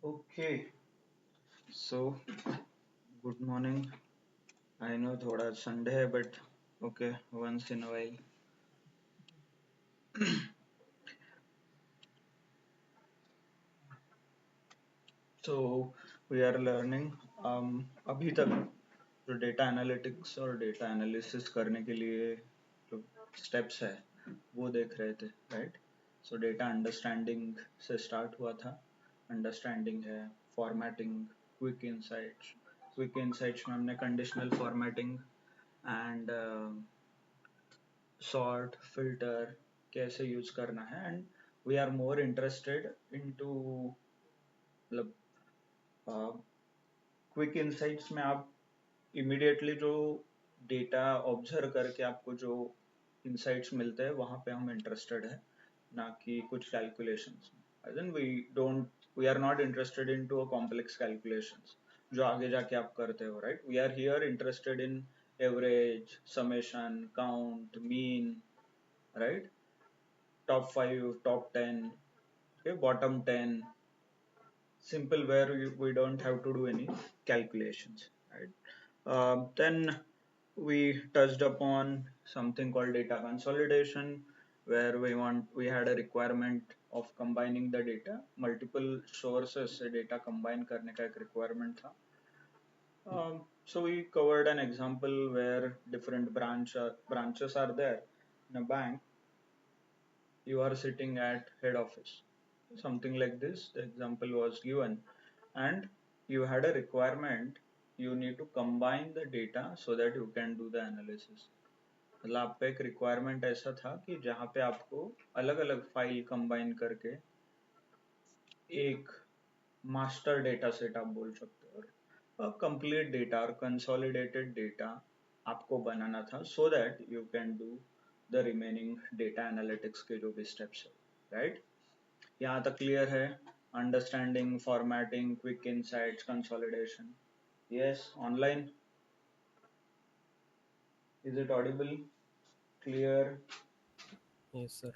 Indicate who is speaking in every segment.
Speaker 1: Okay, so good morning. I know थोड़ा Sunday है but okay, once in a while. So we are learning अभी तक जो data analytics और data analysis करने के लिए जो स्टेप्स है वो देख रहे थे, राइट? सो डेटा अंडरस्टैंडिंग से स्टार्ट हुआ था. अंडरस्टैंडिंग है, फॉर्मेटिंग, क्विक इनसाइट्स में हमने conditional formatting and sort filter कैसे यूज करना है. And we are more interested into मतलब क्विक इनसाइट्स में आप इमिडिएटली जो डेटा ऑब्जर्व करके आपको जो इंसाइट्स मिलते हैं वहां पे हम इंटरेस्टेड है, ना कि कुछ कैलकुलेशंस में. As in we are not interested in to a complex calculations जो आगे जाके आप करते हो, right? We are here interested in average, summation, count, mean, right? Top 5, top 10, okay, bottom 10, simple where we don't have to do any calculations, right? Then we touched upon something called data consolidation, where we had a requirement of combining the data, multiple sources से data combine करने का एक requirement था. So we covered an example where different branches are there in a bank. You are sitting at head office, something like this. The example was given, and you had a requirement. You need to combine the data so that you can do the analysis. मतलब आपका एक requirement ऐसा था कि जहाँ पे आपको अलग अलग फाइल कंबाइन करके एक मास्टर डेटा सेट आप बोल सकते हो, कंप्लीट डेटा और कंसोलिडेटेड डेटा आपको बनाना था सो that you can do the remaining data analytics के जो भी स्टेप्स है, राइट? यहाँ तक क्लियर है? Understanding, formatting, quick insights, consolidation. Yes, online? Is it audible? Clear?
Speaker 2: Yes, sir.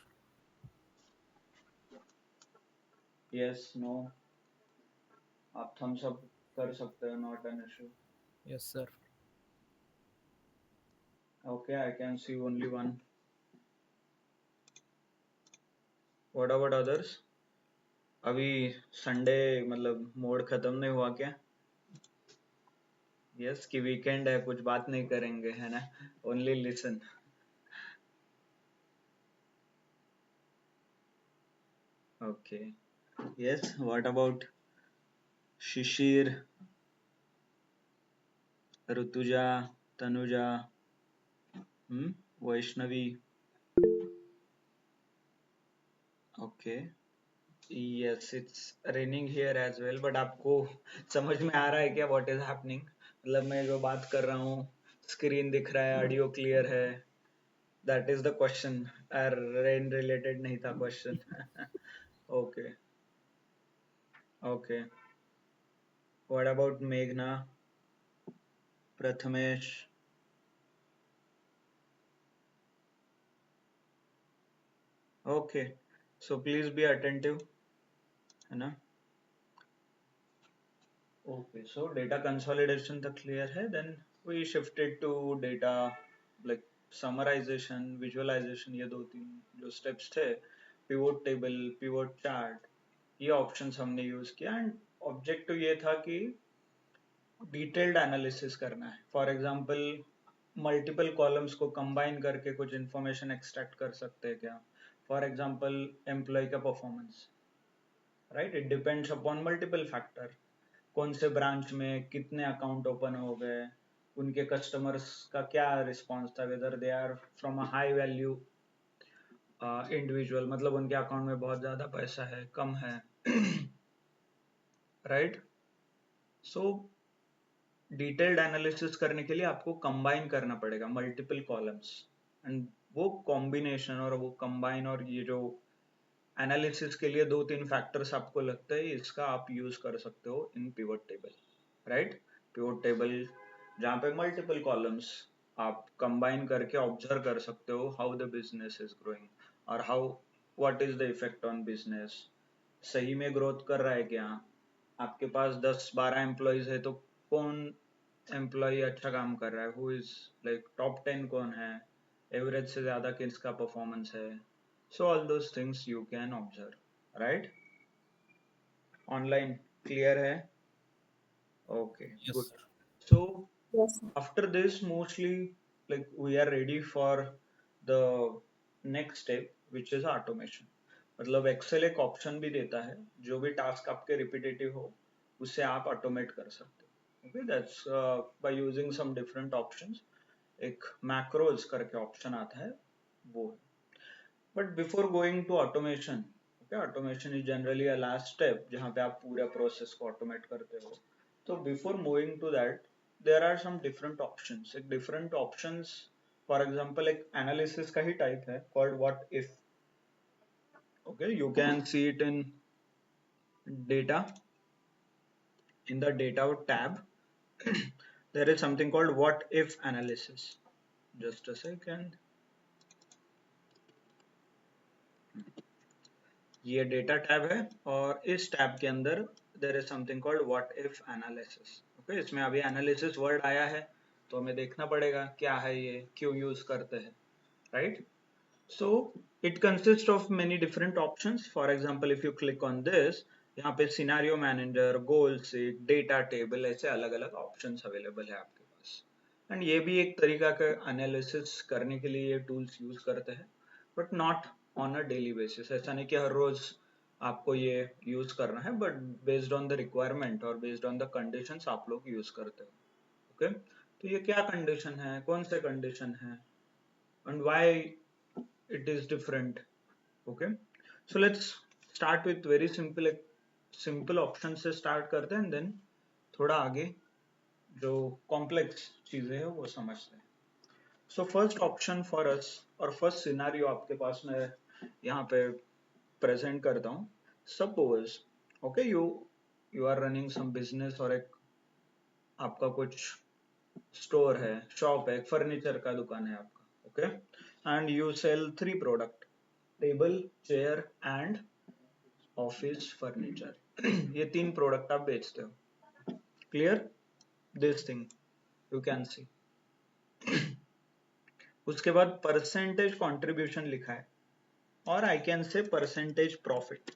Speaker 1: Yes, no? आप थम्स अप कर सकते हो, not an issue.
Speaker 2: Yes, sir.
Speaker 1: Okay, I can see only one. What about others? अभी Sunday मतलब mode खत्म नहीं हुआ क्या? यस, कि वीकेंड है, कुछ बात नहीं करेंगे, है ना? Only listen. Okay. Yes, what about Shishir, Rituja, Tanuja, Vaishnavi? Okay. Yes, it's raining here as well, but आपको समझ में आ रहा है क्या व्हाट इज हैपनिंग? मतलब मैं जो बात कर रहा हूँ, स्क्रीन दिख रहा है, ऑडियो क्लियर है? That is the question. Rain related नहीं था question. Okay. Okay. What about मेघना, Prathamesh? Okay, so please be attentive, है ना? ओके, सो डेटा कंसोलिडेशन तक क्लियर है. Then we shifted to data like summarization, visualization. ये दो तीन जो स्टेप्स थे, पिवोट टेबल, पिवोट चार्ट, ये ऑप्शंस हमने यूज किया. एंड ऑब्जेक्टिव ये था कि डिटेल्ड एनालिसिस करना है. फॉर एग्जांपल, मल्टीपल कॉलम्स को कंबाइन करके कुछ इंफॉर्मेशन एक्सट्रैक्ट कर सकते हैं क्या? फॉर एग्जांपल, एम्प्लॉय का performance, right? It depends upon multiple factor. कौन से ब्रांच में कितने अकाउंट ओपन हो गए, उनके कस्टमर्स का क्या रिस्पॉन्स था, whether they are from a high value individual, मतलब उनके अकाउंट में बहुत ज्यादा पैसा है, कम है, राइट? सो डिटेल्ड एनालिसिस करने के लिए आपको कंबाइन करना पड़ेगा मल्टीपल कॉलम्स. एंड वो कॉम्बिनेशन और वो कंबाइन और ये जो एनालिसिस के लिए दो तीन फैक्टर्स आपको लगता है, इसका आप यूज कर सकते हो in pivot table, right? Pivot table जहाँ पे मल्टीपल कॉलम्स आप कंबाइन करके ऑब्जर्व कर सकते हो how the business is growing और how what is the effect on business. सही में ग्रोथ कर रहा है क्या? आपके पास 10-12 एम्प्लॉयज है तो कौन एम्प्लॉय अच्छा काम कर रहा है, हु इज लाइक टॉप 10 कौन है, एवरेज से ज्यादा किसका परफॉर्मेंस है. So all those things you can observe, right. Online clear है? Okay,
Speaker 2: Yes,
Speaker 1: good.
Speaker 2: sir.
Speaker 1: So
Speaker 3: Yes, sir.
Speaker 1: after this mostly like we are ready for the next step which is automation. मतलब Excel एक option भी देता है, जो भी task आपके repetitive हो उसे आप ऑटोमेट कर सकते हो. Okay, that's by using some different options. एक मैक्रोज करके ऑप्शन आता है, वो है. But before going to automation, okay, automation is generally a last step जहाँ पे आप पूरा प्रोसेस को ऑटोमेट करते हो. तो before moving to that there are some different options. एक डिफरेंट ऑप्शंस, फॉर एग्जांपल एक एनालिसिस का ही टाइप है called what if. Okay, you can see it in data, in the data tab. There is something called what if analysis. Just a second. ये data tab है और इस tab के अंदर there is something called what if analysis. Okay, इसमें अभी analysis word आया है तो हमें देखना पड़ेगा क्या है ये, क्यों यूज करते हैं, right. So it consist of many different options. For example if you click on this, यहाँ पे सिनेरियो मैनेजर, गोल सीट, डेटा टेबल, ऐसे अलग अलग ऑप्शंस अवेलेबल है आपके पास. एंड ये भी एक तरीका का एनालिसिस करने के लिए ये टूल्स यूज करते हैं, but not on a daily basis. ऐसा नहीं कि हर रोज आपको ये यूज करना है, but based on the requirement और बेस्ड ऑन द कंडीशंस आप लोग यूज करते हो. ओके, तो ये क्या कंडीशन है, कौन से कंडीशन है, and why it is different. Okay, so let's start with very simple. एक सिंपल ऑप्शन से स्टार्ट करते हैं, देन थोड़ा आगे जो कॉम्प्लेक्स चीजें हैं वो समझते हैं. So first option for us, और फर्स्ट सिनारियो आपके पास मैं यहाँ पे प्रेजेंट करता हूँ. Suppose okay, you are running some business, और एक आपका कुछ स्टोर है, शॉप है, फर्नीचर का दुकान है आपका. Okay, and you sell 3 product, table, chair and office furniture. ये 3 प्रोडक्ट आप बेचते हो. Clear? This thing you can see. उसके बाद परसेंटेज कंट्रीब्यूशन लिखा है, और I can say percentage profit.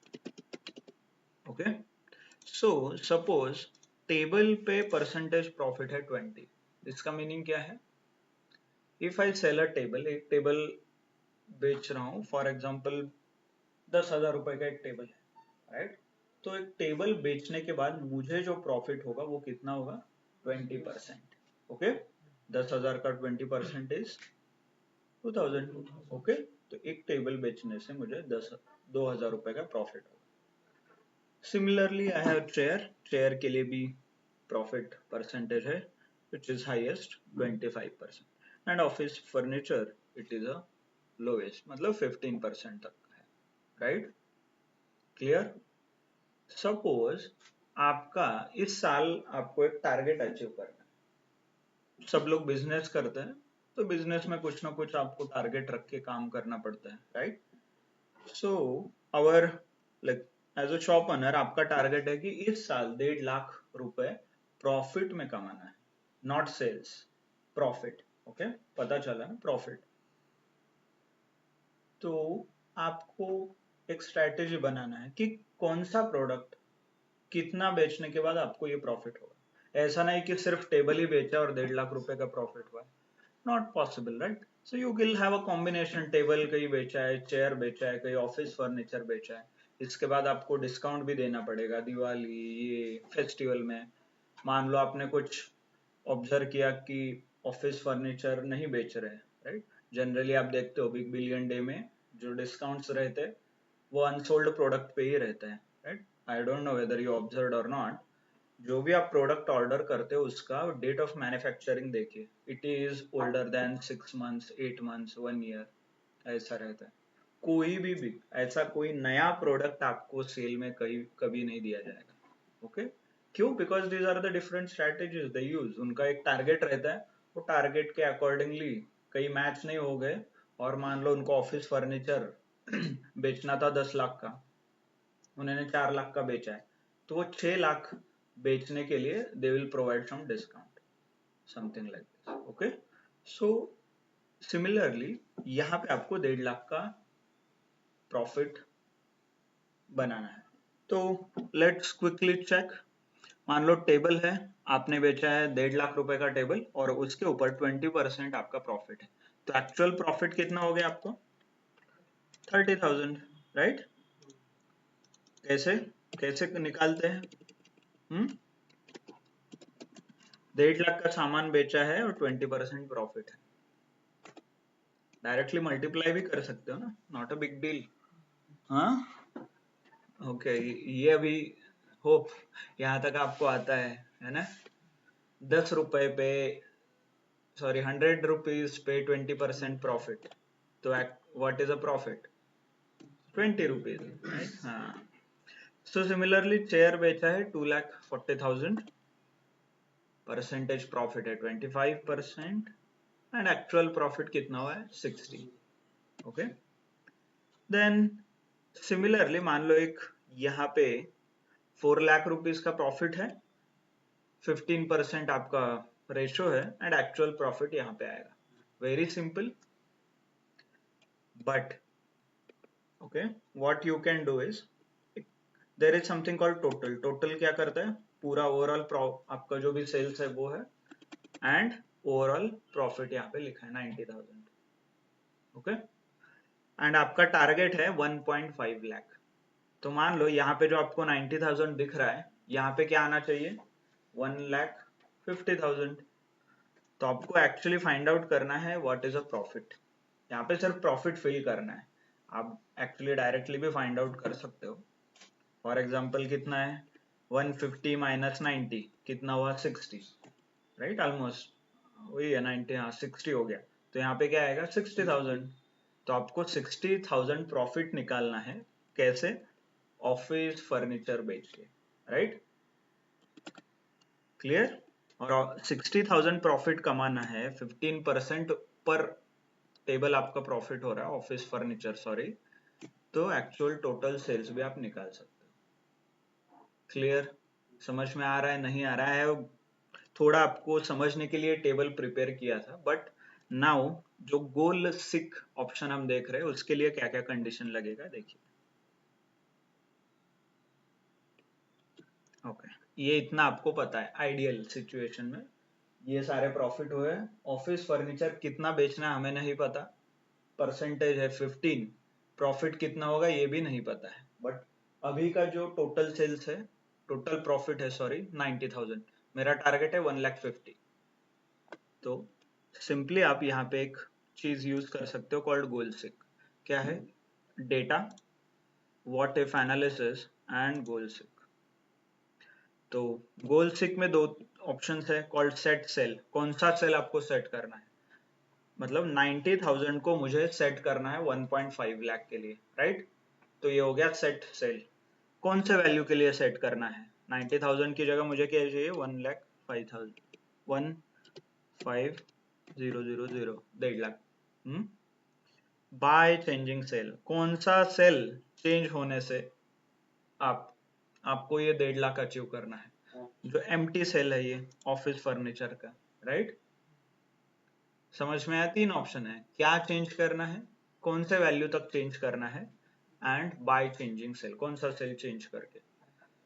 Speaker 1: Okay, so suppose table पे परसेंटेज प्रॉफिट है 20. इसका मीनिंग क्या है? If I sell a table, एक टेबल बेच रहा हूं, फॉर एग्जांपल 10,000 रुपए का एक टेबल है, राइट. तो एक टेबल बेचने के बाद मुझे जो प्रॉफिट होगा वो कितना होगा? 20%. ओके, 10,000 का 20% इज 2,000. ओके, तो एक टेबल बेचने से मुझे 2,000 रुपए का प्रॉफिट होगा. सिमिलरली आई हैव चेयर के लिए भी प्रॉफिट परसेंटेज है which is highest 25%, and office furniture it is a lowest, मतलब 15% तक है, राइट. क्लियर? सपोज आपका इस साल आपको एक टारगेट अचीव करना है. सब लोग बिजनेस करते हैं तो बिजनेस में कुछ ना कुछ आपको टारगेट रख के काम करना पड़ता है, right. So our like as a shop owner आपका टारगेट है कि इस साल 1.5 लाख रुपए प्रॉफिट में कमाना है, नॉट सेल्स, प्रॉफिट. ओके, पता चला ना, प्रॉफिट. तो आपको एक स्ट्रेटेजी बनाना है कि कौन सा प्रोडक्ट कितना बेचने के बाद आपको ये प्रॉफिट होगा. ऐसा नहीं कि सिर्फ टेबल ही बेचा और 1.5 लाख रुपए का प्रॉफिट हुआ. Not possible, right. So you will have a combination, table कहीं बेचा है, चेयर बेचा है, कहीं ऑफिस फर्नीचर बेचा है. इसके बाद आपको डिस्काउंट भी देना पड़ेगा दिवाली, ये फेस्टिवल में. मान लो आपने कुछ ऑब्जर्व किया कि ऑफिस फर्नीचर नहीं बेच रहे हैं, राइट. जनरली आप देखते हो बिग बिलियन डे में जो डिस्काउंट्स रहते हैं वो अनसोल्ड प्रोडक्ट पे ही रहते हैं, right. I don't know whether you observe और नॉट. जो भी आप प्रोडक्ट ऑर्डर करते हो उसका डेट ऑफ मैन्युफैक्चरिंग देखिए, it is older than 6 months, 8 months, 1 year, ऐसा रहता है. कोई भी ऐसा कोई नया प्रोडक्ट आपको सेल में कभी नहीं दिया जाएगा. ओके, क्यों? Because these are the different strategies they use. उनका एक टारगेट रहता है, वो टारगेट के अकॉर्डिंगली कई मैच नहीं हो गए, और मान लो उनको ऑफिस फर्नीचर बेचना था 10 लाख का, उन्होंने 4 लाख का बेचा है, तो वो 6 लाख बेचने के लिए they will provide some discount, something like this. Okay, so similarly यहाँ पे आपको 1.5 लाख का प्रॉफिट बनाना है। तो लेट्स क्विकली चेक। मान लो टेबल है, आपने बेचा है 1.5 लाख रुपए का टेबल और उसके ऊपर 20% आपका प्रॉफिट है, तो एक्चुअल प्रॉफिट कितना हो गया आपको? 30,000, राइट? कैसे कैसे निकालते हैं? 1.5 लाख का सामान बेचा है और 20% प्रॉफिट है, डायरेक्टली मल्टीप्लाई भी कर सकते हो ना, नॉट अ बिग डील। हाँ, ओके, ये अभी होप यहाँ तक आपको आता है ना? 10 रुपए पे, सॉरी 100 रुपीज पे 20% प्रॉफिट, तो what is a profit? 20 rupees, right? हाँ, सो सिमिलरली चेयर बेचा है 2,40,000, परसेंटेज प्रॉफिट है 25% एंड एक्चुअल प्रॉफिट कितना हुआ है? 60। ओके, देन सिमिलरली मान लो एक यहाँ पे 4 लाख रुपीज का प्रॉफिट है, 15% आपका रेशो है एंड एक्चुअल प्रॉफिट यहाँ पे आएगा। Very simple, but okay, what you can do is, there is something called total. Total क्या करता है? पूरा ओवरऑल आपका जो भी सेल्स है वो है एंड ओवरऑल प्रॉफिट यहाँ पे लिखा है 90,000। ओके, एंड आपका टारगेट है 1.5 लाख। तो मान लो यहाँ पे जो आपको 90,000 दिख रहा है, यहाँ पे क्या आना चाहिए? 1,50,000। तो आपको एक्चुअली फाइंड आउट करना है व्हाट इज अ प्रॉफिट। यहाँ पे सिर्फ प्रॉफिट फिल करना है, आप एक्चुअली डायरेक्टली भी फाइंड आउट कर सकते हो। फॉर एग्जाम्पल कितना है? 150 माइनस 90 कितना हुआ? 60, राइट? ऑलमोस्ट वही है, 90, हाँ 60 हो गया। तो यहाँ पे क्या आएगा? 60,000। तो आपको 60,000 प्रॉफिट निकालना है। कैसे? ऑफिस फर्नीचर बेच के, राइट? क्लियर? और 60,000 प्रॉफिट कमाना है, 15% पर टेबल आपका प्रॉफिट हो रहा है, ऑफिस फर्नीचर, सॉरी, तो एक्चुअल टोटल सेल्स भी आप निकाल सकते हो। क्लियर? समझ में आ रहा है? नहीं आ रहा है? थोड़ा आपको समझने के लिए टेबल प्रिपेयर किया था, बट नाउ जो गोल सिक ऑप्शन हम देख रहे हैं उसके लिए क्या क्या कंडीशन लगेगा देखिए। ओके, ये इतना आपको पता है। आइडियल सिचुएशन में ये सारे प्रॉफिट हुए, ऑफिस फर्नीचर कितना बेचना हमें नहीं पता, परसेंटेज है 15, प्रॉफिट कितना होगा ये भी नहीं पता है, बट अभी का जो टोटल सेल्स है, टोटल प्रॉफिट है सॉरी 90,000, मेरा टारगेट है 1,50,000। तो सिंपली आप यहाँ पे एक चीज यूज कर सकते हो कॉल्ड गोल सिक। क्या है? Data, what if analysis and goal seek. तो गोल सिक में दो ऑप्शन है कॉल्ड सेट सेल। कौन सा सेल आपको सेट करना है? मतलब 90,000 को मुझे सेट करना है 1.5 लाख के लिए, राइट? तो ये हो गया सेट सेल। कौन से वैल्यू के लिए सेट करना है? 90,000 की जगह मुझे क्या चाहिए? 1,05,000, 1,50,000, 1.5 लाख। बाय चेंजिंग सेल, कौन सा सेल चेंज होने से आपको ये 1.5 लाख अचीव करना है? जो एम्प्टी सेल है ये ऑफिस फर्नीचर का, राइट? समझ में आया? 3 ऑप्शन है, क्या चेंज करना है, कौन से वैल्यू तक चेंज करना है एंड बाय चेंजिंग सेल, कौन सा सेल चेंज करके।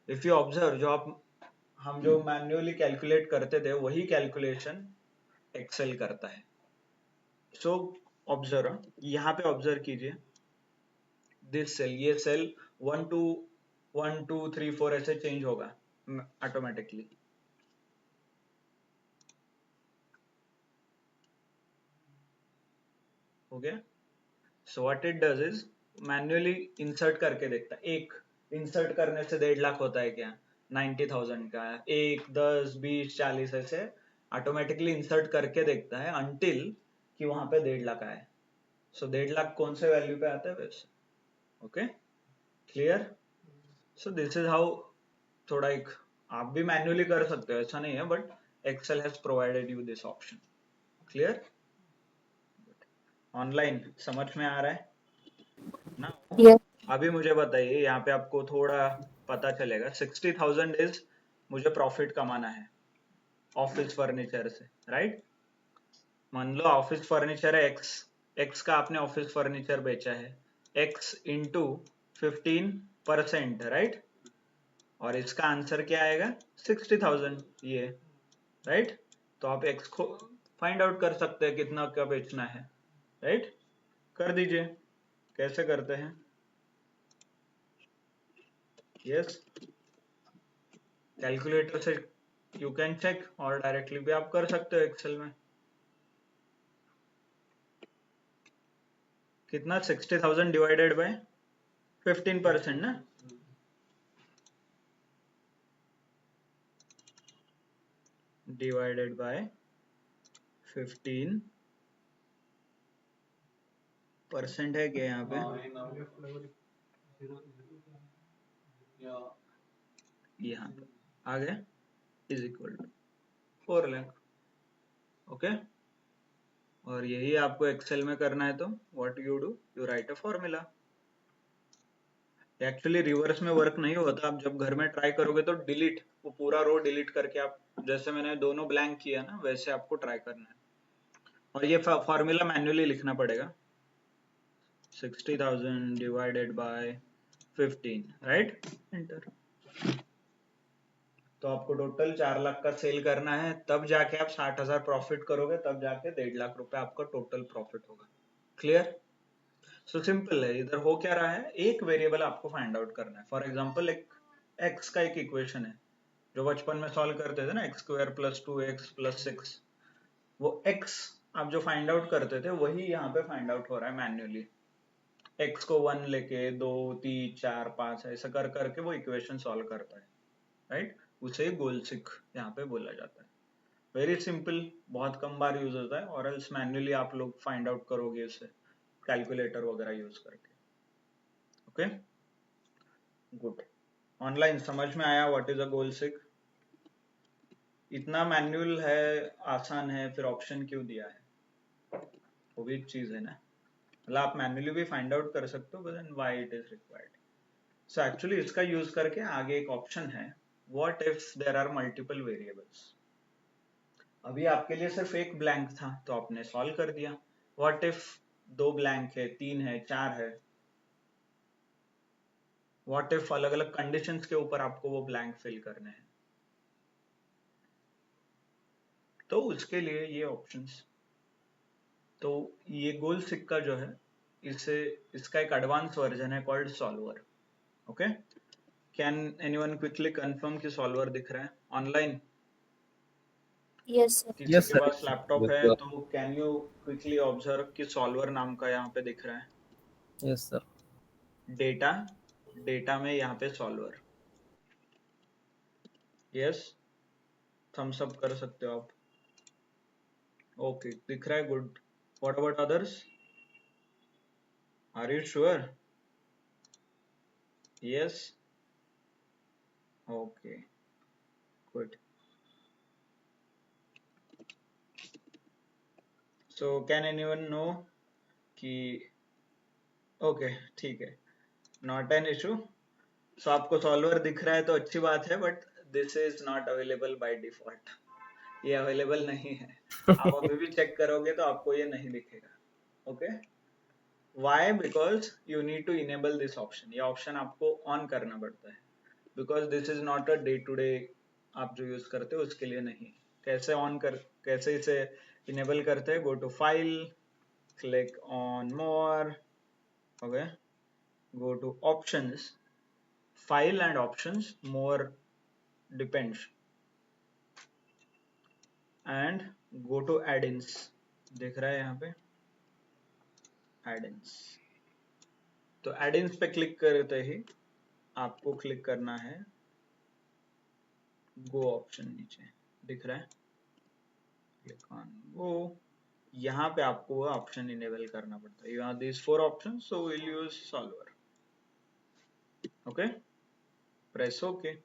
Speaker 1: इफ यू ऑब्जर्व, हम जो मैन्युअली कैलकुलेट करते थे वही कैलकुलेशन एक्सेल करता है। सो ऑब्जर्व, यहाँ पे ऑब्जर्व कीजिए, दिस सेल, ये सेल 1 2 ऐसे चेंज होगा ऑटोमेटिकली। हो गया? So what it does is manually insert करके देखता है। एक इंसर्ट करने से 1.5 लाख होता है क्या? 90,000 का 1 10 20 40 ऐसे ऑटोमेटिकली इंसर्ट करके देखता है अंटिल कि वहां पे 1.5 लाख आए। सो 1.5 लाख कौन से वैल्यू पे आता है वैसे। Okay, clear? So this is how, थोड़ा एक आप भी मैन्युअली कर सकते हो, ऐसा नहीं है, but Excel has provided you this option. Clear? Online समझ में आ रहा है ना?
Speaker 3: Yes,
Speaker 1: अभी मुझे बताइए, यहाँ पे आपको थोड़ा पता चलेगा 60,000 इज मुझे प्रॉफिट कमाना है ऑफिस फर्नीचर से, राइट। मान लो ऑफिस फर्नीचर है एक्स, एक्स का आपने ऑफिस फर्नीचर बेचा है, एक्स इंटू 15%, राइट। और इसका आंसर क्या आएगा 60,000 ये, राइट। तो आप एक्स को फाइंड आउट कर सकते हैं कितना का बेचना है, राइट। कर दीजिए, कैसे करते हैं, यस कैलकुलेटर से यू कैन चेक, और डायरेक्टली भी आप कर सकते हो एक्सेल में। कितना 60,000 डिवाइडेड बाय 15% ना, डिवाइडेड बाय 15% है क्या यहाँ पे, यहाँ पे आ गया is equal to 4 lakh, okay. और यही आपको एक्सेल में करना है, तो what you do, you write a formula. Actually reverse में वर्क नहीं होता, आप जब घर में ट्राई करोगे तो डिलीट, वो पूरा रो डिलीट करके आप, जैसे मैंने दोनों ब्लैंक किया ना वैसे आपको ट्राई करना है, और ये फॉर्मूला मैन्युअली लिखना पड़ेगा, 60,000 डिवाइडेड बाय 15, राइट, एंटर। तो आपको टोटल 4 लाख का सेल करना है, तब जाके आप 60,000 प्रॉफिट करोगे, तब जाके 1.5 लाख रुपए आपका टोटल प्रॉफिट होगा। क्लियर। सो सिंपल है, इधर हो क्या रहा है, एक वेरिएबल आपको फाइंड आउट करना है। फॉर एग्जांपल एक एक्स का एक इक्वेशन है जो बचपन में सॉल्व करते थे ना, x square plus 2x plus 6, वो x आप जो फाइंड आउट करते थे वही यहाँ पे फाइंड आउट हो रहा है मैन्युअली। x को 1 लेके 2 3 4 5 ऐसा कर करके वो इक्वेशन सॉल्व करता है, राइट। उसे गोलसिक यहाँ पे बोला जाता है। वेरी सिंपल, बहुत कम बार यूज होता है, और एल्स मैन्युअली आप लोग फाइंड आउट करोगे उसे कैलकुलेटर वगैरह यूज करके, ओके। गुड, ऑनलाइन समझ में आया व्हाट इज अ गोलसिक। इतना मैन्युअल है, आसान है, फिर ऑप्शन क्यों दिया है, वो भी एक चीज है ना, मतलब आप मैन्युअली भी फाइंड आउट कर सकते हो, but why it is required. So actually इसका यूज करके आगे एक ऑप्शन है, what if there are multiple variables. अभी आपके लिए सिर्फ एक ब्लैंक था तो आपने सॉल्व कर दिया, व्हाट इफ 2 ब्लैंक है, 3 है, 4 है, व्हाट इफ अलग अलग कंडीशंस के ऊपर आपको वो ब्लैंक फिल करने हैं, तो उसके लिए ये ऑप्शंस। तो ये गोल सिक्का जो है, इसे इसका एक एडवांस वर्जन है called solver, okay. Can anyone quickly confirm कि सॉल्वर दिख रहा है ऑनलाइन,
Speaker 3: Yes, sir.
Speaker 1: किसी
Speaker 2: Yes,
Speaker 1: के
Speaker 2: sir.
Speaker 1: पास लैपटॉप
Speaker 2: Yes,
Speaker 1: है
Speaker 2: sir.
Speaker 1: तो कैन यू क्विकली ऑब्जर्व कि सॉल्वर नाम का यहाँ पे दिख रहा है,
Speaker 2: Yes, sir.
Speaker 1: डेटा, डेटा में यहाँ पे सॉल्वर, यस, थम्स अप कर सकते हो आप, ओके दिख रहा है, good. What about others, are you sure, yes, okay good. So can anyone know कि, ओके ठीक है, नॉट एन इशू। सो आपको सॉल्वर दिख रहा है तो अच्छी बात है, but this is not available by default, ये अवेलेबल नहीं है। आप अभी भी चेक करोगे तो आपको ये नहीं दिखेगा, okay. Why, because you need to enable this option, ये ऑप्शन आपको ऑन करना पड़ता है, because this is not a day to day आप जो यूज करते हो उसके लिए नहीं। कैसे ऑन कर, कैसे इसे इनेबल करते हैं, go to file, click on more, okay, go to options, file and options, more depends, and go to add-ins, दिख रहा है यहाँ पे add-ins। तो add-ins पे क्लिक करते ही आपको क्लिक करना है go ऑप्शन, नीचे दिख रहा है, क्लिक ऑन go। यहाँ पे आपको वो ऑप्शन इनेबल करना पड़ता है, यहाँ these 4 options, so we'll use solver, okay, press ok,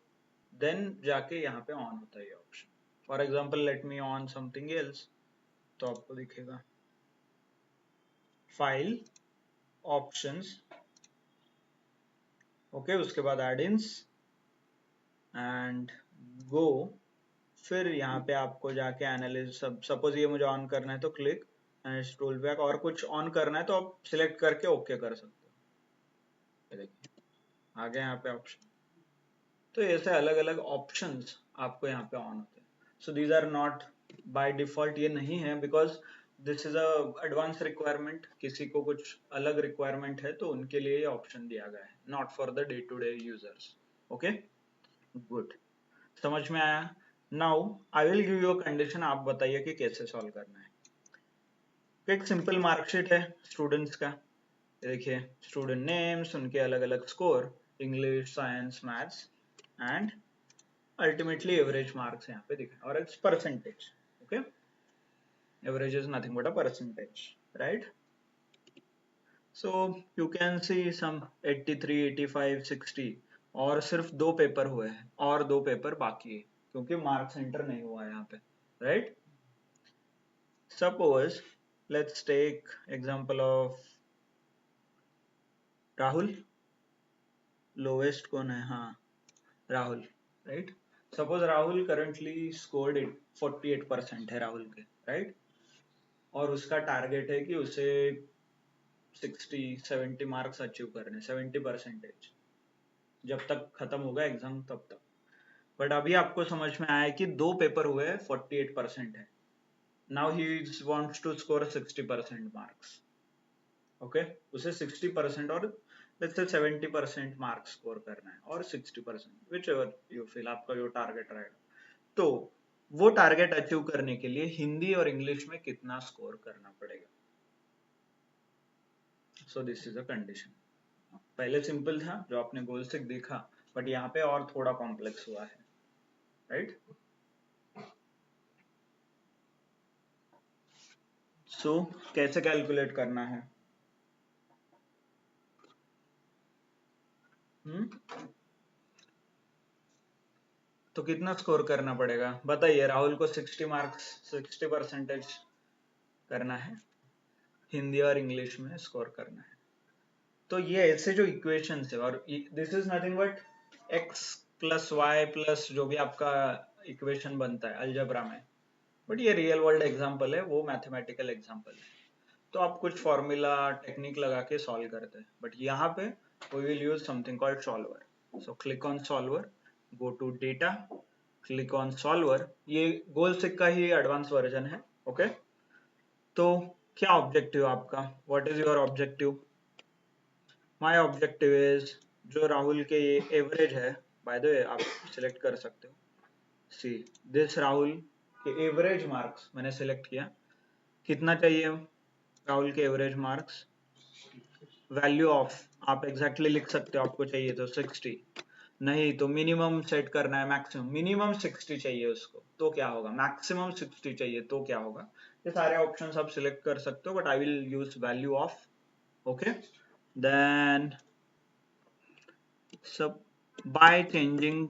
Speaker 1: then जाके यहाँ पे ऑन होता है ये option. For example let me on something else, तो आपको दिखेगा फाइल, ऑप्शंस, ओके, उसके बाद एड-इन्स, एंड गो, फिर यहाँ पे आपको जाके एनालिस, सपोज ये मुझे ऑन करना है तो क्लिक एंड टूल बैक, और कुछ ऑन करना है तो आप सिलेक्ट करके ओके कर सकते हो। ये देखिए आ गया यहाँ पे ऑप्शन। तो ऐसे अलग अलग ऑप्शंस आपको यहाँ पे ऑन होते हैं। So these are not by default, ये नहीं है, because this is a advance requirement. किसी को कुछ अलग रिक्वायरमेंट है तो उनके लिए ये ऑप्शन दिया गया है, not for the day to day users. Okay good, समझ में आया? Now I will give you a condition, आप बताइए कि कैसे सॉल्व करना है। एक सिंपल मार्कशीट है स्टूडेंट्स का, देखिए स्टूडेंट नेम्स, उनके अलग अलग score, English, science, maths, and ultimately average marks यहाँ पे दिखा, और it's percentage. Okay, average is nothing but a percentage, right? So you can see some 83, 85, 60, और सिर्फ 2 पेपर हुए हैं और 2 पेपर बाकी है, क्योंकि मार्क्स एंटर नहीं हुआ है यहाँ पे, right? Suppose let's take example of Rahul. Lowest कौन है? हाँ, Rahul, right? Suppose Rahul currently scored 48% है राहुल के, राइट? और उसका टारगेट है कि उसे 60-70 मार्क्स अचीव करने, 70%, जब तक खत्म होगा एग्जाम तब तक। बट अभी आपको समझ में आया कि 2 पेपर हुए, 48% है। Now he wants to score 60% marks. Okay, उसे 60% और लेट्स से 70% मार्क्स स्कोर करना है, और 60%, विच एवर यू फील, आपका जो टारगेट रहेगा। तो वो टारगेट अचीव करने के लिए हिंदी और इंग्लिश में कितना स्कोर करना पड़ेगा? सो दिस इज अ कंडीशन। पहले सिंपल था जो आपने गोल से देखा, बट यहाँ पे और थोड़ा कॉम्प्लेक्स हुआ है, राइट? सो कैसे कैलकुलेट करना है? तो कितना स्कोर करना पड़ेगा बताइए? राहुल को 60 मार्क्स, 60% करना है, हिंदी और इंग्लिश में स्कोर करना है। तो ये ऐसे जो इक्वेशन है, और this is nothing but x plus y plus जो भी आपका इक्वेशन बनता है अलजेब्रा में, बट ये रियल वर्ल्ड एग्जांपल है, वो मैथमेटिकल एग्जांपल है, तो आप कुछ फॉर्मूला टेक्निक लगा के सॉल्व करते हैं। बट यहाँ पे we will use something called solver. So click on solver, go to data, click on solver. ये गोल सिक का ही एडवांस वर्जन है। ओके, तो क्या ऑब्जेक्टिव आपका? What is your objective? My objective is, जो राहुल के ये एवरेज है, बाय द वे आप सिलेक्ट कर सकते हो, सी दिस राहुल के एवरेज मार्क्स मैंने सिलेक्ट किया। कितना चाहिए राहुल के एवरेज मार्क्स? वैल्यू ऑफ, आप एग्जैक्टली लिख सकते हो, आपको चाहिए तो 60, नहीं तो मिनिमम सेट करना है मैक्सिमम। मिनिमम 60 चाहिए उसको, तो क्या होगा? मैक्सिमम 60 चाहिए तो क्या होगा? ये सारे ऑप्शंस आप सिलेक्ट कर सकते हो, but I will use value of. Okay, then सब बाय चेंजिंग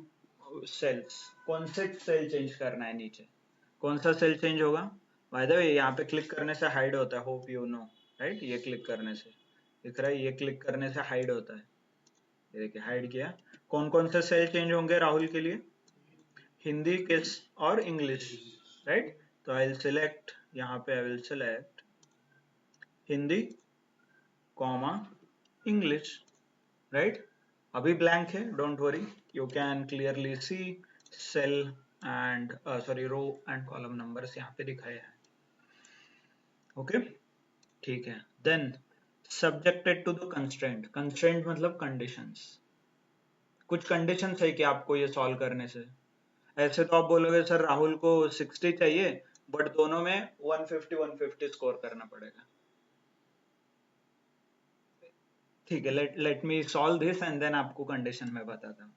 Speaker 1: सेल्स, कौन से सेल चेंज करना है नीचे? कौन सा सेल चेंज होगा? बाय द वे यहाँ पे क्लिक करने से हाइड होता है, होप यू नो, राइट? ये क्लिक करने से दिख रहा है, ये क्लिक करने से हाइड होता है, ये देखिए हाइड किया। कौन कौन से सेल चेंज होंगे राहुल के लिए? हिंदी, किस और इंग्लिश, राइट? तो आई विल सिलेक्ट, यहाँ पे I will select Hindi comma English, right? अभी ब्लैंक है, don't worry, you can clearly see cell and sorry row and column numbers यहाँ पे दिखाए हैं। ओके, ठीक है। Then subjected to the constraint, constraint मतलब कंडीशंस। कुछ कंडीशंस है कि आपको ये सॉल्व करने से, ऐसे तो आप बोलोगे सर राहुल को 60 चाहिए, बट दोनों में 150 स्कोर करना पड़ेगा। ठीक है, let me solve this and then आपको कंडीशन में बताता हूँ।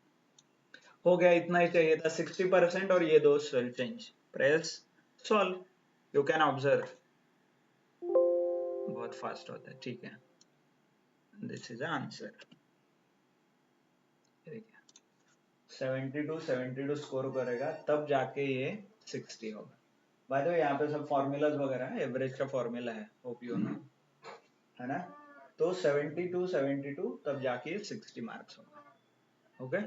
Speaker 1: हो गया, इतना ही चाहिए था, 60% और ये दो cell change. Press solve, you can observe बहुत फास्ट होता है। ठीक है, दिस इज आंसर। 72 स्कोर करेगा तब जाके ये 60 होगा। बाय द वे यहाँ पे सब फॉर्मूलाज वगैरह है, एवरेज का फॉर्मूला है, होप यू नो, है ना? तो 72 तब जाके 60 मार्क्स होगा। Okay,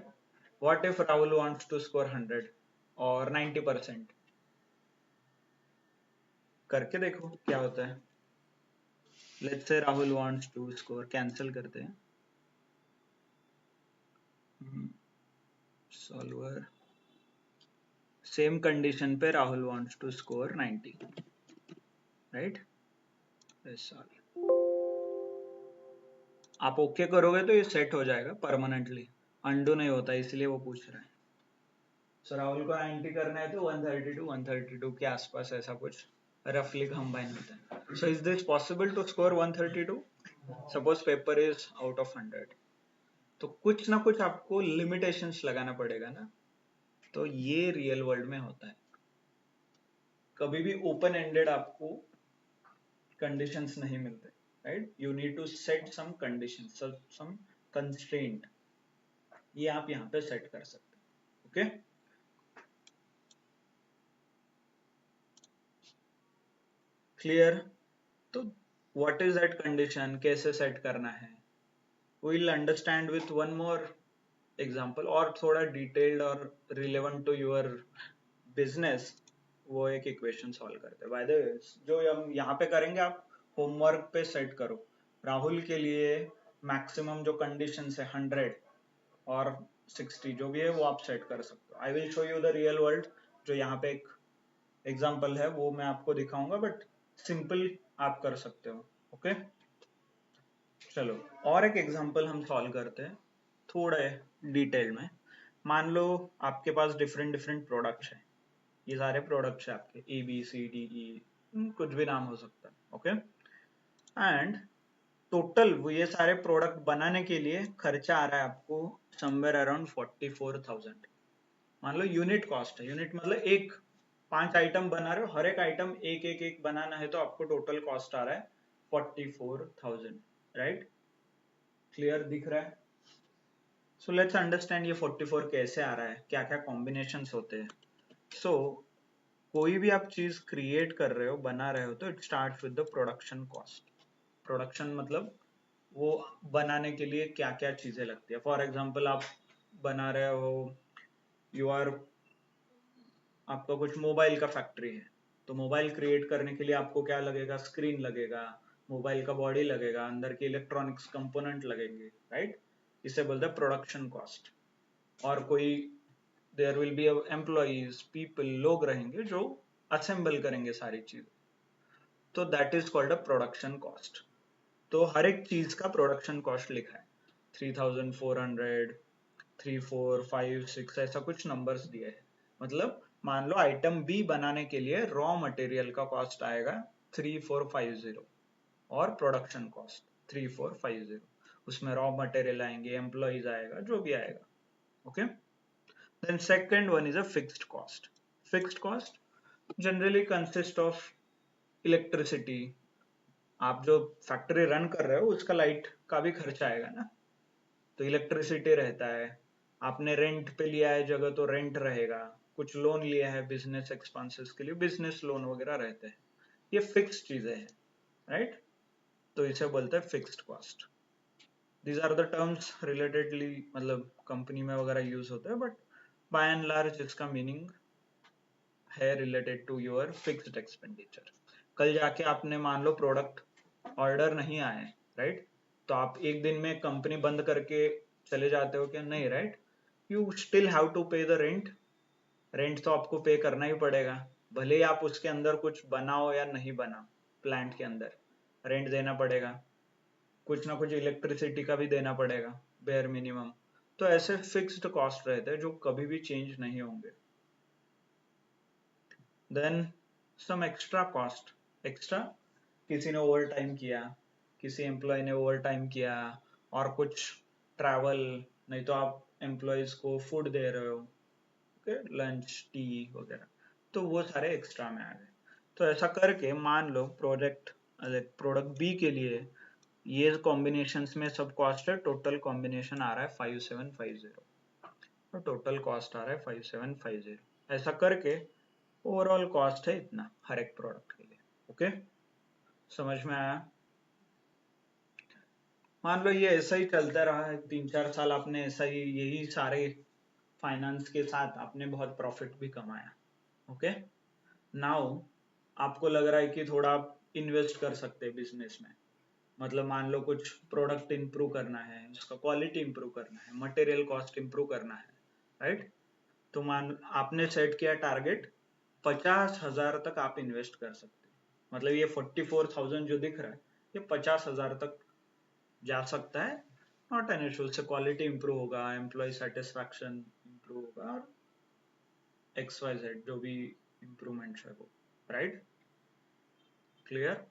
Speaker 1: what if Rahul wants to score 100 और 90%? करके देखो क्या होता है. Let's say Rahul wants to score, cancel करते हैं. सॉल्वर, सेम कंडीशन पे Rahul wants to score 90, right. आप ओके करोगे तो ये सेट हो जाएगा परमानेंटली, अंडू नहीं होता, इसलिए वो पूछ रहा है. सो राहुल को 90 करना है तो 132 के आसपास ऐसा कुछ रफली कंबाइन होता है. So is this possible to score 132? Suppose paper is out of 100, तो कुछ ना कुछ आपको लिमिटेशंस लगाना पड़ेगा ना. तो ये रियल वर्ल्ड में होता है. कभी भी ओपन एंडेड आपको कंडीशंस नहीं मिलते, right. You need to set some conditions, some constraint. ये आप यहाँ पे सेट कर सकते हैं. Okay, clear. तो व्हाट इज दैट कंडीशन, कैसे सेट करना है, we'll understand with one more example, और थोड़ा डिटेल्ड और रिलेवेंट टू योर बिजनेस. वो एक इक्वेशन सॉल्व करते हैं. बाय द वे, जो हम यहाँ पे करेंगे आप होमवर्क पे सेट करो. राहुल के लिए मैक्सिमम जो कंडीशंस है 100 और 60 जो भी है वो आप सेट कर सकते हो. I will show you the real world. जो यहाँ पे एक एग्जाम्पल है वो मैं आपको दिखाऊंगा, बट सिंपल आप कर सकते हो. ओके, चलो और एक एग्जांपल हम सॉल्व करते हैं थोड़ा डिटेल में. मान लो आपके पास डिफरेंट डिफरेंट प्रोडक्ट्स हैं. ये सारे प्रोडक्ट्स हैं आपके, A B C D E, कुछ भी नाम हो सकता है. ओके, एंड टोटल ये सारे प्रोडक्ट बनाने के लिए खर्चा आ रहा है आपको समवेयर अराउंड 44,000. मान लो यूनिट कॉस्ट है. यूनिट मतलब एक 5 आइटम बना रहे हो, हर एक आइटम एक एक एक बनाना है, तो आपको टोटल कॉस्ट आ रहा है 44,000, राइट. क्लियर दिख रहा है. सो लेट्स अंडरस्टैंड ये 44 कैसे आ रहा है, क्या क्या कॉम्बिनेशंस होते हैं. सो कोई भी आप चीज क्रिएट कर रहे हो, बना रहे हो, तो it starts with the production cost. Production मतलब वो बनाने के लिए क्या क्या चीजें लगती है. फॉर एग्जांपल आप बना रहे हो, यू आर, आपका कुछ मोबाइल का फैक्ट्री है, तो मोबाइल क्रिएट करने के लिए आपको क्या लगेगा, स्क्रीन लगेगा, मोबाइल का बॉडी लगेगा, अंदर के इलेक्ट्रॉनिक्स कंपोनेंट लगेंगे, राइट. इसे बोलते हैं प्रोडक्शन कॉस्ट. और कोई there will be employees, people, लोग रहेंगे जो असेंबल करेंगे सारी चीज, तो that is called a production cost. तो हर एक चीज का प्रोडक्शन कॉस्ट लिखा है 3,400, 3, 4, 5, 6 ऐसा कुछ नंबर्स दिए हैं. मतलब मान लो आइटम बी बनाने के लिए रॉ मटेरियल का कॉस्ट आएगा 3,450 और प्रोडक्शन कॉस्ट 3,450. उसमें रॉ मटेरियल आएंगे, एम्प्लॉइज आएगा, जो भी आएगा. Okay, then second one is a fixed cost. Fixed cost generally consist of electricity. आप जो फैक्ट्री रन कर रहे हो उसका लाइट का भी खर्चा आएगा ना, तो इलेक्ट्रिसिटी रहता है. आपने रेंट पे लिया है जगह, तो रेंट रहेगा. कुछ लोन लिया है बिजनेस एक्सपेंसेस के लिए, बिजनेस लोन वगैरह रहते हैं. ये फिक्स चीजें हैं, राइट. तो इसे बोलते हैं fixed cost. These are the terms relatedly, मतलब कंपनी में वगैरह यूज होते हैं, बट बाय एंड लार्ज इसका मीनिंग है related to your fixed expenditure. कल जाके आपने मान लो प्रोडक्ट ऑर्डर नहीं आए, राइट, तो आप एक दिन में कंपनी बंद करके चले जाते हो क्या? नहीं, right. You still have to pay the rent. Rent तो आपको पे करना ही पड़ेगा, भले ही आप उसके अंदर कुछ बनाओ या नहीं बनाओ. प्लांट के अंदर रेंट देना पड़ेगा. कुछ ना कुछ इलेक्ट्रिसिटी का भी देना पड़ेगा, बेयर मिनिमम. तो ऐसे फिक्स्ड कॉस्ट रहते हैं जो कभी भी चेंज नहीं होंगे. Then some extra cost. Extra, किसी ने ओवर टाइम किया, किसी एम्प्लॉय ने ओवर टाइम किया, और कुछ ट्रैवल, नहीं तो आप एम्प्लॉयज को फूड दे रहे हो, ओके, लंच, टी वगैरह, तो वो सारे एक्स्ट्रा में आ गए. तो ऐसा करके मान लो प्रोडक्ट बी के लिए ये कॉम्बिनेशंस में सब कॉस्ट है, टोटल कॉम्बिनेशन आ रहा है 5750, तो टोटल कॉस्ट आ रहा है 5750. ऐसा करके ओवरऑल कॉस्ट है इतना हर एक प्रोडक्ट के लिए. ओके, समझ में आया? मान लो ये ऐसा ही चलता रहा है 3-4 साल, आपने ऐसा ही यही सारे फाइनेंस के साथ आपने बहुत प्रॉफिट भी कमाया। ओके, नाउ आपको लग रहा है कि थोड़ा आप इन्वेस्ट कर सकते हैं बिजनेस में, मतलब मान लो कुछ प्रोडक्ट इंप्रूव करना है, उसका क्वालिटी इंप्रूव करना है, मटेरियल कॉस्ट इंप्रूव करना है, राइट? तो मान आपने सेट किया टारगेट 50,000 तक आप इन्वेस्ट कर सकते हैं, मतलब ये 44,000 जो दिख रहा है ये 50,000 तक जा सकता है। नॉट एन इशू, से क्वालिटी इंप्रूव होगा, एम्प्लॉय सेटिस्फैक्शन इंप्रूव होगा और XYZ जो भी इंप्रूवमेंट है वो, राइट? क्लियर?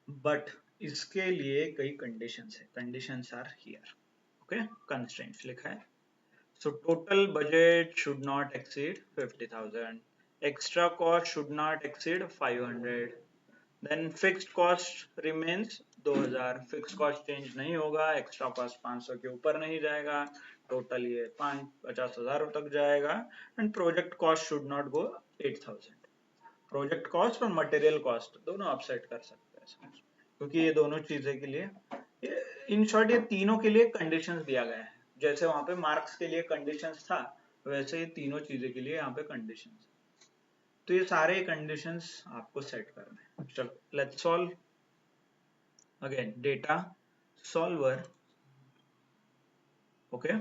Speaker 1: बट इसके लिए कई कंडीशंस है, conditions are here. Okay, constraints लिखा है। So total budget should not exceed 50,000. Extra cost should not exceed 500. Then fixed cost remains 2,000. Fixed cost change नहीं होगा, extra cost 500 के ऊपर नहीं जाएगा, total ये 50,000 तक जाएगा। And project cost should not go 8,000. Project cost और मटेरियल कॉस्ट दोनों आप सेट कर सकते हैं, क्योंकि ये दोनों चीजें के लिए, इन शॉर्ट ये तीनों के लिए कंडीशंस दिया गया है। जैसे वहां पे मार्क्स के लिए कंडीशंस था, वैसे ये तीनों चीजें के लिए यहाँ पे कंडीशंस। तो ये सारे कंडीशंस आपको सेट करने हैं। चलो let's solve again data solver. Okay,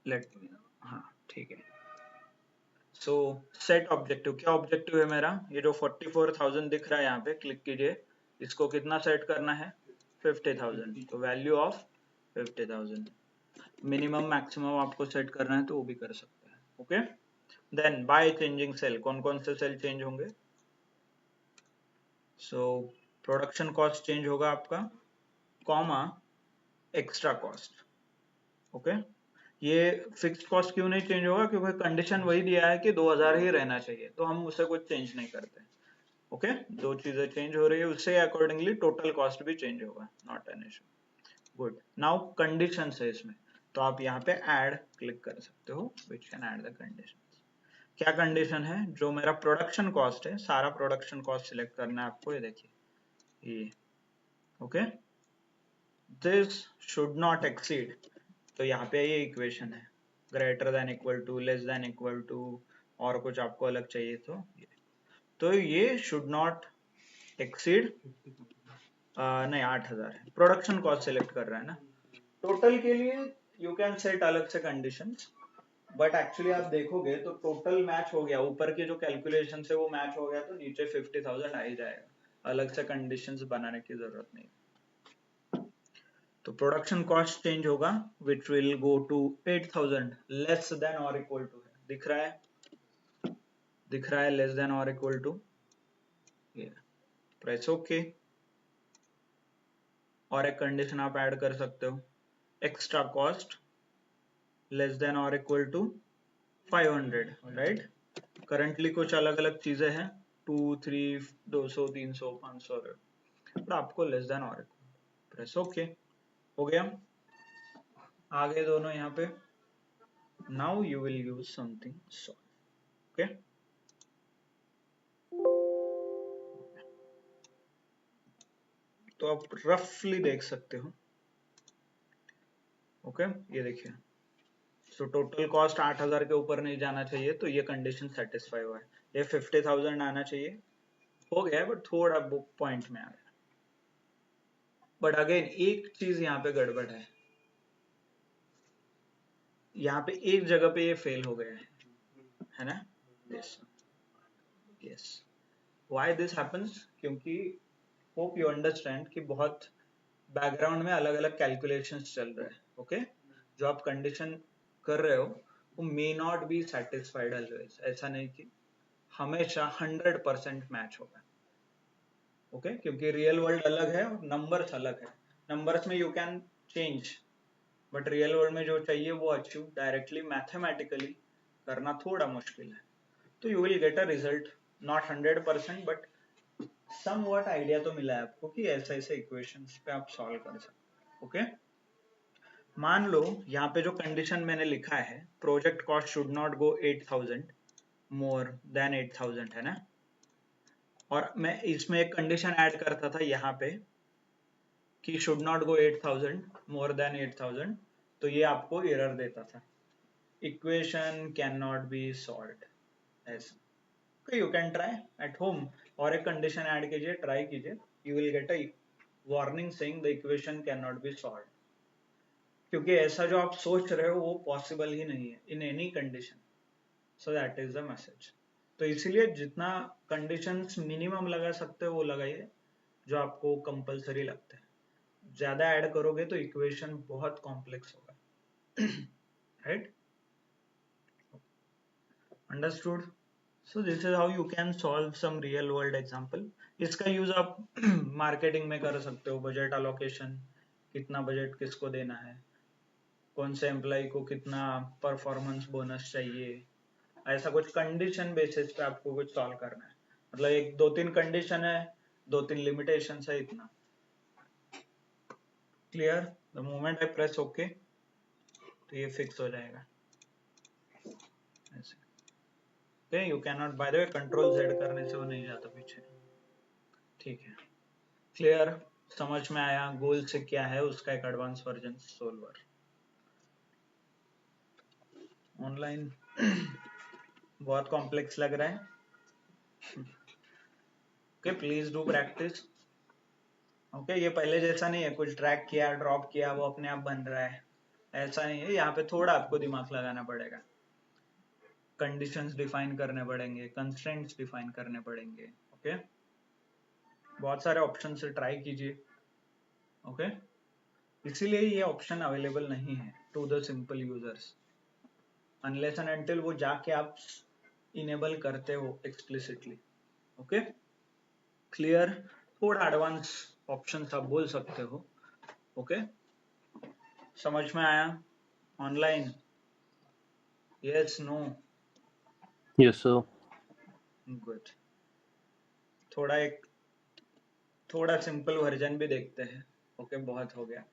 Speaker 1: let, हाँ ठीक है। सो सेट ऑब्जेक्टिव, क्या ऑब्जेक्टिव है मेरा? ये जो 44,000 दिख रहा है यहाँ पे, क्लिक कीजिए, इसको कितना सेट करना है? 50,000। तो वैल्यू ऑफ 50,000, मिनिमम मैक्सिमम आपको सेट करना है तो वो भी कर सकते हैं। Okay, then by changing cell, कौन कौन से सेल चेंज होंगे? सो प्रोडक्शन कॉस्ट चेंज होगा आपका, कॉमा एक्स्ट्रा कॉस्ट। ओके, ये फिक्स्ड कॉस्ट क्यों नहीं चेंज होगा? क्योंकि कंडीशन वही दिया है कि 2,000 ही रहना चाहिए, तो हम उसे कुछ चेंज नहीं करते। ओके, दो चीजें चेंज हो रही है, उससे अकॉर्डिंगली टोटल कॉस्ट भी चेंज होगा, not an issue. Good, now condition है इसमें, तो आप यहाँ पे ऐड क्लिक कर सकते हो, which can add the condition. क्या कंडीशन है? जो मेरा प्रोडक्शन कॉस्ट है, सारा प्रोडक्शन कॉस्ट सिलेक्ट करना है आपको, ये देखिए ये। Okay, this should not exceed, तो यहाँ पे ये इक्वेशन है, greater than equal to, less than equal to, और कुछ आपको अलग चाहिए तो ये शुड नॉट एक्सीड, नहीं 8,000 है, प्रोडक्शन कॉस्ट सिलेक्ट कर रहा है ना। टोटल के लिए यू कैन सेट अलग से कंडीशंस, बट एक्चुअली आप देखोगे तो टोटल मैच हो गया, ऊपर के जो कैलकुलेशन से वो मैच हो गया, तो नीचे 50,000 आ ही जाएगा, अलग से कंडीशंस बनाने की जरूरत नहीं। तो प्रोडक्शन कॉस्ट चेंज होगा, which will go to 8,000, less than और इक्वल टू है, दिख रहा है, दिख रहा है लेस देन और इक्वल टू, प्रेस ओके। और एक कंडीशन आप ऐड कर सकते हो, एक्स्ट्रा कॉस्ट लेस देन और इक्वल टू 500, राइट? करंटली कुछ अलग अलग चीजें हैं, 2, 3, 200, 300, 500, बट आपको लेस देन और इक्वल, प्रेस ओके, हो गया। आगे दोनों यहाँ पे, now you will use something solve. Okay, तो आप रफली देख सकते हो। ओके, ये देखिए, सो टोटल कॉस्ट 8,000 के ऊपर नहीं जाना चाहिए, तो ये कंडीशन सेटिस्फाई हुआ है। ये 50,000 आना चाहिए, हो गया, बट थोड़ा बुक पॉइंट में आ गया। बट अगेन एक चीज यहाँ पे गड़बड़ है, यहाँ पे एक जगह पे ये फेल हो गया है ना? Yes yes, why this happens? क्योंकि होप यू अंडरस्टैंड कि बहुत बैकग्राउंड में अलग अलग कैलकुलेशंस चल रहे हैं। ओके, जो आप कंडीशन कर रहे हो वो may not be satisfied always, ऐसा नहीं कि हमेशा 100% मैच होगा। ओके, क्योंकि रियल वर्ल्ड अलग है और नंबर्स अलग है, नंबर्स में you can change, but real world में जो चाहिए वो अचीव डायरेक्टली मैथमेटिकली करना थोड़ा मुश्किल है। तो you will get a result, not 100%, but somewhat idea तो मिला है आपको कि ऐसे ऐसे इक्वेशंस पे आप सॉल्व कर सकते। ओके, मान लो यहाँ पे जो कंडीशन मैंने लिखा है, project cost should not go 8,000 more than 8,000, है ना? और मैं इसमें एक कंडीशन ऐड करता था यहाँ पे कि should not go 8000 more than 8000, तो ये आपको एरर देता था, equation can not be solved ऐसा। You can try at home, और एक कंडीशन ऐड कीजिए, ट्राई कीजिए, you will get a warning saying the equation can not be solved, क्योंकि ऐसा जो आप सोच रहे हो वो पॉसिबल ही नहीं है in any condition. So that is the message. तो इसीलिए जितना कंडीशंस मिनिमम लगा सकते हो वो लगाइए जो आपको कंपलसरी लगता है। ज्यादा ऐड करोगे तो इक्वेशन बहुत कॉम्प्लेक्स होगा। Right, understood. So this is how you can solve some real world example. इसका यूज आप मार्केटिंग में कर सकते हो, बजट अलोकेशन, कितना बजट किसको देना है, कौन से एम्प्लॉय को कितना परफॉर्मेंस बोनस चाहिए, ऐसा कुछ कंडीशन बेसिस पे आपको कुछ सॉल्व करना है। मतलब एक 2-3 कंडीशन है, 2-3 लिमिटेशन है, इतना clear. The moment I press okay तो ये फिक्स हो जाएगा ऐसे। Okay, you can not, bye the way control Z करने से वो नहीं जाता पीछे। ठीक है, क्लियर, समझ में आया गोल से क्या है, उसका एक एडवांस वर्जन सोल्वर ऑनलाइन। बहुत कॉम्प्लेक्स लग रहा है। Okay, please do practice. Okay, ये पहले जैसा नहीं है कुछ ड्रैग किया ड्रॉप किया वो अपने आप बन रहा है, ऐसा नहीं है। यहाँ पे थोड़ा आपको दिमाग लगाना पड़ेगा, कंडीशंस डिफाइन करने पड़ेंगे, कंस्ट्रेंट्स डिफाइन करने पड़ेंगे। ओके, बहुत सारे ऑप्शन से ट्राई कीजिए। ओके, इसीलिए ये ऑप्शन अवेलेबल नहीं है to the simple users, unless and until वो जाके आप इनेबल करते हो एक्सप्लिसिटली। Okay, clear. थोड़ा एडवांस ऑप्शन आप बोल सकते हो। ओके, समझ में आया online? Yes, no?
Speaker 2: Yes, sir.
Speaker 1: Good. थोड़ा सिंपल वर्जन भी देखते हैं। ओके, बहुत हो गया।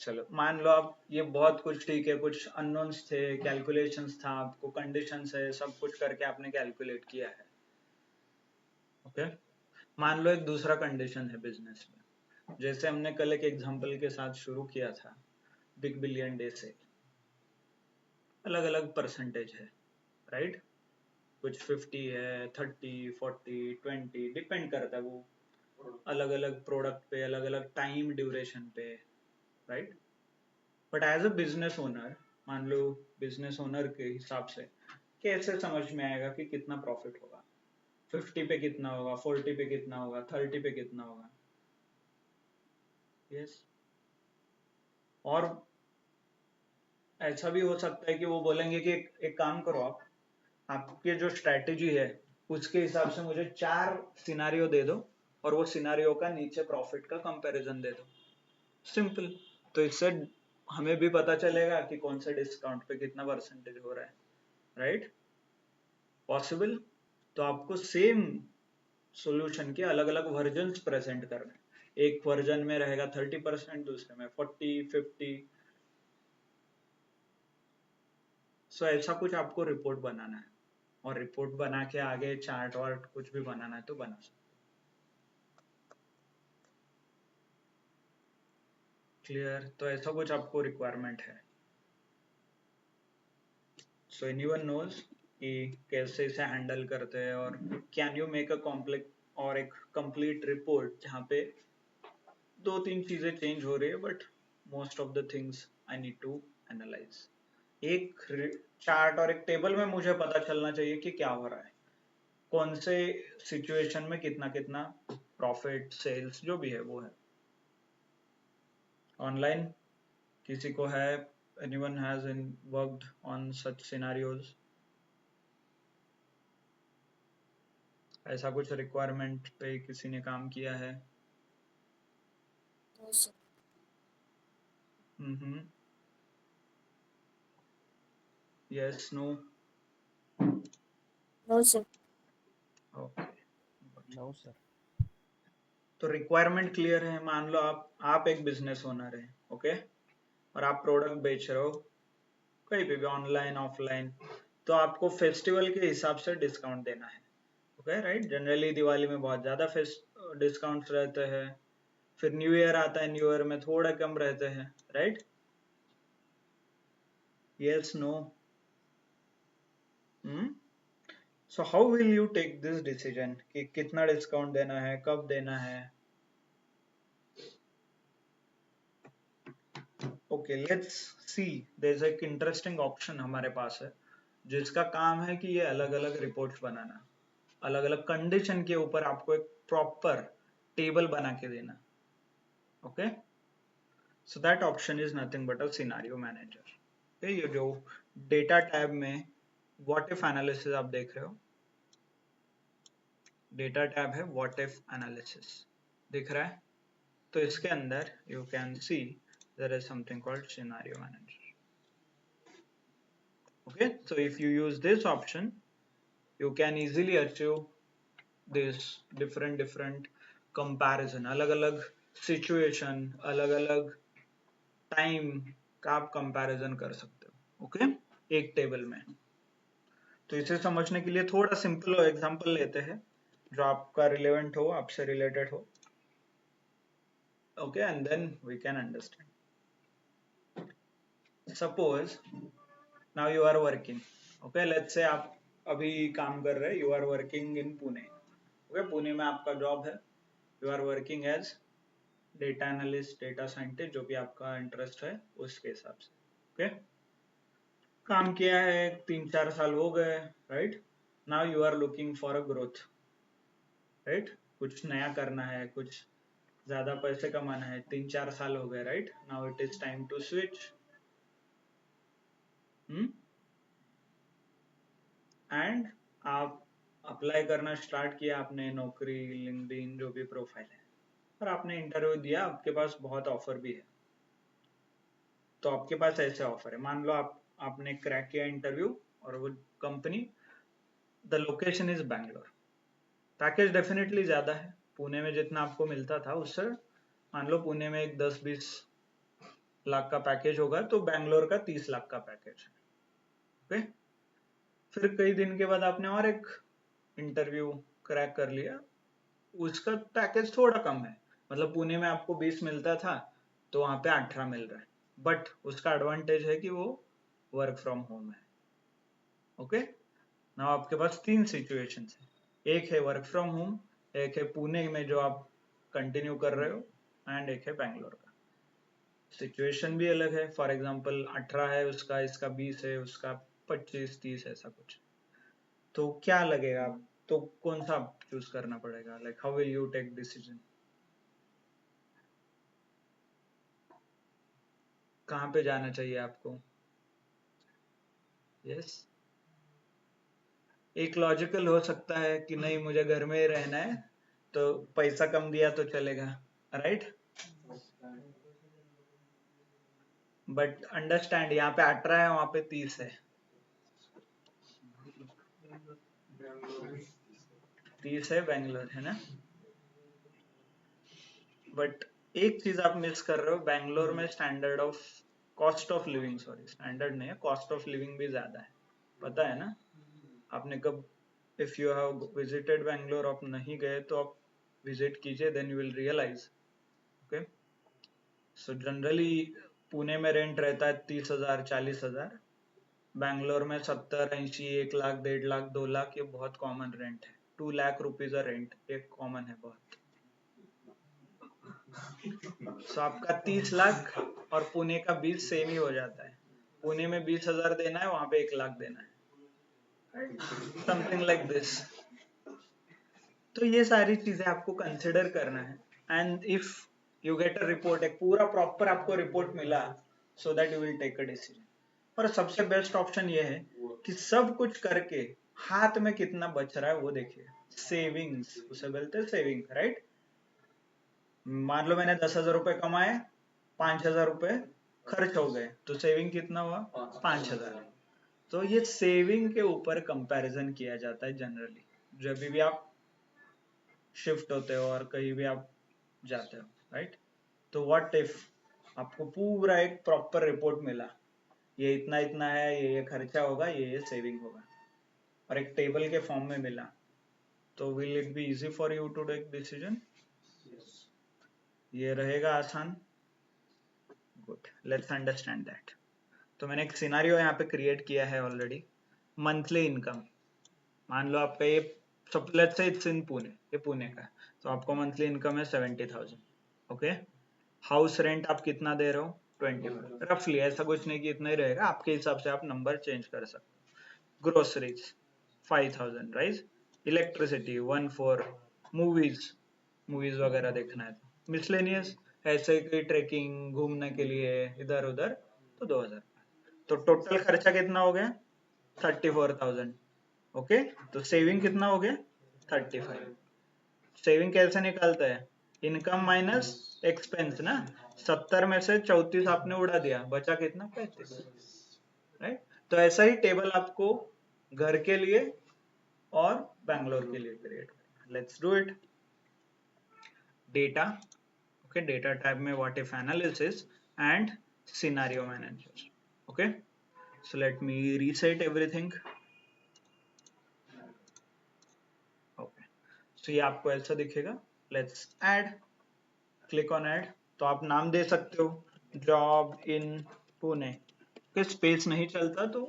Speaker 1: चलो, मान लो आप ये बहुत कुछ ठीक है, कुछ अननोन्स थे, कैलकुलेशंस था, आपको कंडीशंस है, सब कुछ करके आपने कैलकुलेट किया है। ओके, मान लो एक दूसरा कंडीशन है बिजनेस में, जैसे हमने कल एक एग्जांपल के साथ शुरू किया था, बिग बिलियन डे से अलग अलग परसेंटेज है, राइट? कुछ 50 है, 30, 40, 20, डिपेंड करता है वो अलग अलग प्रोडक्ट पे, अलग अलग टाइम ड्यूरेशन पे, right? But as a business owner, मान लो बिजनेस ओनर के हिसाब से कैसे समझ में आएगा कि कितना प्रॉफिट होगा, 50 पे कितना होगा, 40 पे कितना होगा, 30 पे कितना होगा? यस, और ऐसा भी हो सकता है कि वो बोलेंगे कि एक काम करो, आपके जो स्ट्रेटेजी है उसके हिसाब से मुझे 4 सिनारियो दे दो और वो सिनारियो का नीचे प्रॉफिट का कंपैरिजन दे दो, सिंपल। तो इससे हमें भी पता चलेगा कि कौन से डिस्काउंट पे कितना परसेंटेज हो रहा है, राइट? पॉसिबल। तो आपको सेम सॉल्यूशन के अलग अलग वर्जन प्रेजेंट करना है। एक वर्जन में रहेगा 30%, दूसरे में 40, 50। सो ऐसा कुछ आपको रिपोर्ट बनाना है, और रिपोर्ट बना के आगे चार्ट वार्ट कुछ भी बनाना है तो बना सकते। क्लियर? तो ऐसा कुछ आपको रिक्वायरमेंट है। सो एनीवन नोज कि कैसे इसे हैंडल करते हैं, और can you make a complex और एक कंप्लीट रिपोर्ट जहाँ पे 2-3 चीजें चेंज हो रही है but most of the things I need to analyse. एक चार्ट और एक टेबल में मुझे पता चलना चाहिए कि क्या हो रहा है, कौन से सिचुएशन में कितना कितना प्रॉफिट, सेल्स, जो भी है वो है। ऑनलाइन किसी को है, anyone has worked on such scenarios? ऐसा कुछ रिक्वायरमेंट पे किसी ने काम किया है?
Speaker 3: No, sir.
Speaker 1: Yes, no?
Speaker 3: No, sir.
Speaker 1: Okay,
Speaker 2: No, sir.
Speaker 1: तो रिक्वायरमेंट क्लियर है। मान लो आप एक बिजनेस ओनर है, ओके, और आप प्रोडक्ट बेच रहे हो कहीं पे भी, ऑनलाइन ऑफलाइन, तो आपको फेस्टिवल के हिसाब से डिस्काउंट देना है, ओके, राइट? जनरली दिवाली में बहुत ज्यादा डिस्काउंट्स रहते हैं, फिर न्यू ईयर आता है, न्यू ईयर में थोड़ा कम रहते हैं, right? Yes, no? So how will you take this decision कि कितना डिस्काउंट देना है, कब देना है? Okay, let's see, there is एक इंटरेस्टिंग ऑप्शन हमारे पास है जिसका काम है कि ये अलग अलग रिपोर्ट्स बनाना, अलग अलग कंडीशन के ऊपर आपको एक प्रॉपर टेबल बना के देना. Okay, so that option is nothing but a scenario manager. ये जो डेटा टैब में व्हाट इफ एनालिसिस आप देख रहे हो, डेटा टैब है व्हाट इफ एनालिसिस दिख रहा है, तो इसके अंदर you can C there is something called scenario manager. Okay, so if you use this option, you can easily achieve this different comparison, अलग अलग situation, अलग अलग time का आप comparison कर सकते हो. Okay, एक टेबल में. तो इसे समझने के लिए थोड़ा सिंपल एग्जांपल लेते हैं जो आपका रिलेवेंट हो, आपसे रिलेटेड हो. Okay, and then we can understand. Suppose now you are working. Okay, let's say आप अभी काम कर रहे हैं, you are working in Pune. Okay, Pune में आपका जॉब है, you are working as data analyst, data scientist, जो भी आपका इंटरेस्ट है उसके हिसाब से. ओके, काम किया है, 3-4 साल हो गए, right? Now you are looking for a growth, right? कुछ नया करना है, कुछ ज्यादा पैसे कमाना है, 3-4 साल हो गए, right? Now it is time to switch. And आप अप्लाई करना स्टार्ट किया, आपने नौकरी, लिंक्डइन, जो भी प्रोफाइल है, और आपने इंटरव्यू दिया, आपके पास बहुत ऑफर भी है. तो आपके पास ऐसे ऑफर है, मान लो आपने क्रैक किया इंटरव्यू और वो company, the location is Bangalore, package definitely ज्यादा है, पुणे में जितना आपको मिलता था उससे मान लो पुणे में एक 10-20 लाख का पैकेज होगा, तो बैंगलोर का 30 लाख का पैकेज है. ओके, फिर कई दिन के बाद आपने और एक इंटरव्यू क्रैक कर लिया, उसका पैकेज थोड़ा कम है, मतलब पुणे में आपको 20 मिलता था तो वहां पे 18 मिल रहा है, बट उसका एडवांटेज है कि वो वर्क फ्रॉम होम है. ओके, नाउ आपके पास 3 सिचुएशंस है, एक है वर्क फ्रॉम होम, एक है पुणे में जो आप कंटिन्यू कर रहे हो, एंड एक है बैंगलोर का. सिचुएशन भी अलग है, फॉर एग्जांपल 18 है उसका, इसका 20 है, उसका 25-30 ऐसा कुछ. तो क्या लगेगा, तो कौन सा चूज करना पड़ेगा? Like how will you take decision? कहाँ पे जाना चाहिए आपको? यस, एक लॉजिकल हो सकता है कि नहीं मुझे घर में ही रहना है, तो पैसा कम दिया तो चलेगा, राइट? बट अंडरस्टैंड, यहाँ पे 18 है, वहां पे 30 है, 30 है बैंगलोर, है ना? बट एक चीज आप मिस कर रहे हो, बैंगलोर में standard of cost of living, sorry standard नहीं है, कॉस्ट ऑफ लिविंग भी ज्यादा है, पता है ना? आपने कब, if you have visited Bangalore, आप नहीं गए तो आप विजिट कीजिए, then you will realise. Okay, so generally Pune में रेंट रहता है 30,000 40,000, बैंगलोर में 70-80, 1 लाख, 1.5 लाख, 2 लाख, ये बहुत कॉमन रेंट है. 2 लाख रुपीज रेंट एक कॉमन है बहुत. सो आपका 30 लाख और पुणे का 20 सेम ही हो जाता है, पुणे में 20,000 देना है, वहां पे 1 लाख देना है, समथिंग लाइक दिस. तो ये सारी चीजें आपको कंसिडर करना है. And if you get a report, एक पूरा प्रॉपर आपको रिपोर्ट मिला, so that you will take a decision. और सबसे बेस्ट ऑप्शन ये है कि सब कुछ करके हाथ में कितना बच रहा है वो देखिए, सेविंग्स उसे बोलते हैं, सेविंग, राइट? मान लो मैंने 10,000 रुपए कमाए, 5,000 रुपए खर्च हो गए, तो सेविंग कितना हुआ? 5,000. तो ये सेविंग के ऊपर कंपैरिजन किया जाता है जनरली, जब भी आप शिफ्ट होते हो और कहीं भी आप जाते हो, राइट? तो व्हाट इफ आपको पूरा एक प्रॉपर रिपोर्ट मिला, ये इतना इतना है, ये खर्चा होगा, ये सेविंग होगा, और एक टेबल के फॉर्म में मिला, तो will it be easy for you to take decision? ये रहेगा आसान। Good, let's understand that. तो मैंने एक सिनारियो यहाँ पे क्रिएट किया है ऑलरेडी। मंथली इनकम, मान लो आपका ये सब, let's say it's in Pune, ये पुणे का है, तो आपको मंथली इनकम है 70,000। ओके, हाउस रेंट आप कितना दे रहे हो? 25। रफली, ऐसा कुछ नहीं कि इतना ही रहेगा, आपके हिसाब से आप नंबर चेंज कर सकते हो। Groceries 5,000, right. Electricity 1,400। Movies, movies वगैरह देखना है तो मिसलेनियस, ऐसे कोई ट्रेकिंग घूमने के लिए इधर उधर, तो 2,000। तो टोटल खर्चा कितना हो गया? 34,000। ओके, तो सेविंग कितना हो गया? 35। सेविंग कैसे निकालता है? इनकम माइनस एक्सपेंस ना। 70 में से 34 आपने उड़ा दिया, बचा कितना? 35, राइट। तो ऐसा ही टेबल आपको घर के लिए और बैंगलोर के लिए क्रिएट करना। Let's do it. Data, okay, data tab में what if analysis and scenario manager. Okay, so let me reset everything. Okay, so ये आपको ऐसा दिखेगा। Let's add, click on add. तो आप नाम दे सकते हो, जॉब इन पुणे। के स्पेस नहीं चलता तो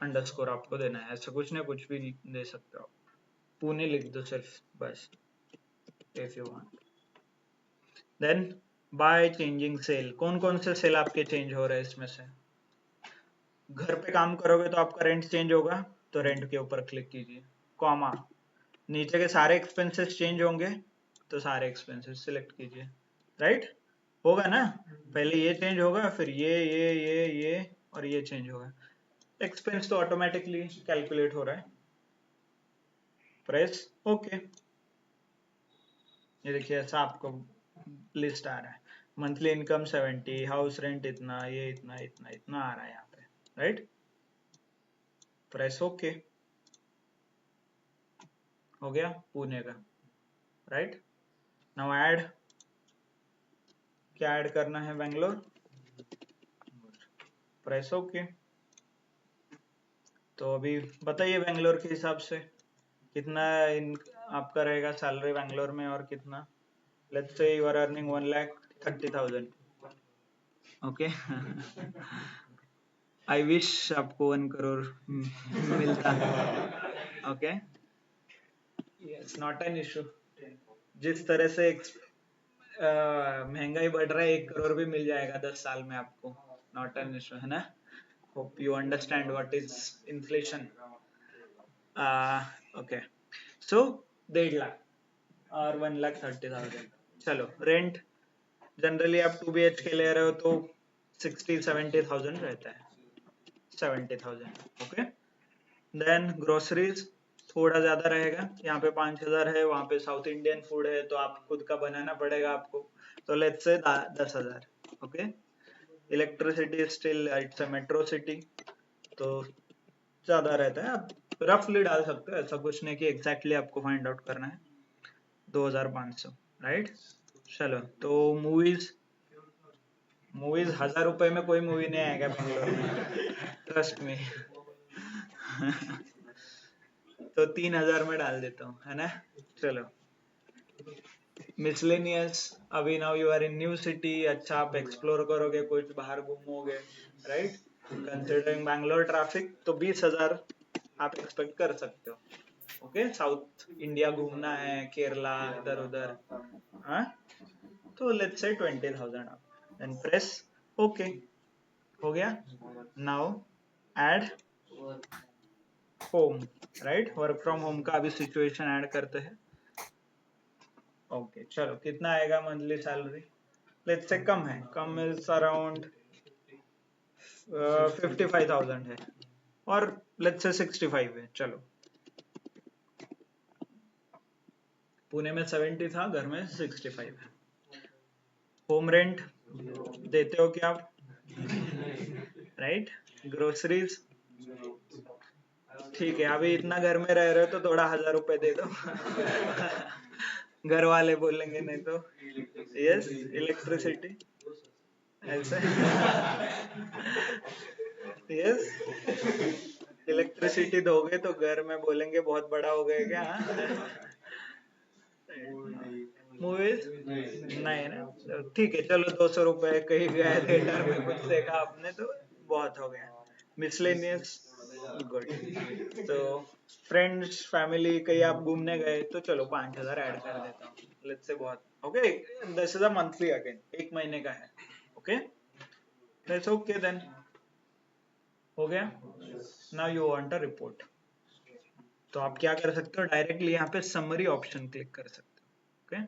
Speaker 1: अंडरस्कोर आपको देना है, ऐसा कुछ नहीं, कुछ भी दे सकते हो। पुणे लिख दो सिर्फ, बस, if you want. Then by changing cell, कौन कौन से सेल आपके चेंज हो रहे हैं इसमें से? घर पे काम करोगे तो आपका रेंट चेंज होगा, तो रेंट के ऊपर क्लिक कीजिए, कॉमा, नीचे के सारे एक्सपेंसेस चेंज होंगे तो सारे एक्सपेंसेस सिलेक्ट कीजिए, राइट। होगा ना, पहले ये चेंज होगा, फिर ये और ये चेंज होगा। एक्सपेंस तो ऑटोमेटिकली कैलकुलेट हो रहा है। Press okay. ये देखिए ऐसा आपको लिस्ट आ रहा है। मंथली इनकम 70, हाउस रेंट इतना, ये इतना इतना इतना आ रहा है यहाँ पे, राइट। प्रेस ओके, हो गया पुणे का, राइट। नाउ ऐड, क्या ऐड करना है? बेंगलोर। Press okay. तो अभी बताइए बेंगलोर के हिसाब से कितना इन आपका रहेगा सैलरी बेंगलोर में, और कितना? Let's say you are earning 1,30,000। Okay, I wish आपको 1 करोड़ मिलता। Okay, it's not an issue. जिस तरह से महंगाई बढ़ रहा है, 1 करोड़ भी मिल जाएगा 10 साल में आपको, नॉट एन इशू, है ना। Hope you understand what is inflation. Okay, so 1.5 lakh और 1,30,000। चलो, रेंट जनरली आप 2 BHK ले रहे हो तो 60-70,000 रहता है, 70,000। ओके, देन ग्रोसरीज थोड़ा ज्यादा रहेगा, यहाँ पे 5,000 है, वहाँ पे साउथ इंडियन फूड है तो आप खुद का बनाना पड़ेगा आपको, तो let's say 10,000। Okay, electricity still it's a metro city, तो ज्यादा रहता है, आप रफली डाल सकते हो, ऐसा कुछ नहीं कि एग्जैक्टली आपको फाइंड आउट करना है। 2,500, राइट। चलो, तो मूवीज 1,000 रुपए में कोई मूवी नहीं आएगा बेंगलोर में, ट्रस्ट में। तो 3,000 में डाल देता हूँ, है ना। चलो, मिसलेनियस, अभी now you are in new city, अच्छा आप एक्सप्लोर करोगे, कुछ बाहर घूमोगे, राइट। कंसिडरिंग बैंगलोर ट्रैफिक, तो 20,000 आप एक्सपेक्ट कर सकते हो। ओके, साउथ इंडिया घूमना है, केरला इधर उधर, हाँ, तो लेट्स से 20,000 आप, देन प्रेस ओके, हो गया। Now add home, right, work from home का अभी सिचुएशन ऐड करते हैं। ओके, चलो, कितना आएगा मंथली सैलरी? लेट्स से कम है, कम इज अराउंड 55,000 है, और लेट्स से 65 है। चलो, पुणे में 70 था, घर में 65 है। होम रेंट देते हो क्या आप? राइट। ग्रोसरीज, ठीक है, अभी इतना घर में रह रहे हो तो थोड़ा 1,000 रुपए दे दो। घर वाले बोलेंगे नहीं तो। यस, इलेक्ट्रिसिटी ऐसे। यस, इलेक्ट्रिसिटी दोगे तो घर में बोलेंगे बहुत बड़ा हो गया क्या? मूवीज नहीं ना, ठीक है चलो 200 रुपए कहीं गया थिएटर में कुछ देखा आपने तो बहुत हो गया। Miscellaneous good. तो फ्रेंड्स फैमिली कहीं आप घूमने गए तो चलो 5,000 ऐड कर देता हूँ, लेट्स से बहुत okay. This is a monthly again, 1 महीने का है ओके, दैट्स ओके देन, हो गया। Now you want a report, तो आप क्या कर सकते हो, डायरेक्टली यहाँ पे समरी ऑप्शन क्लिक कर सकते हो ओके।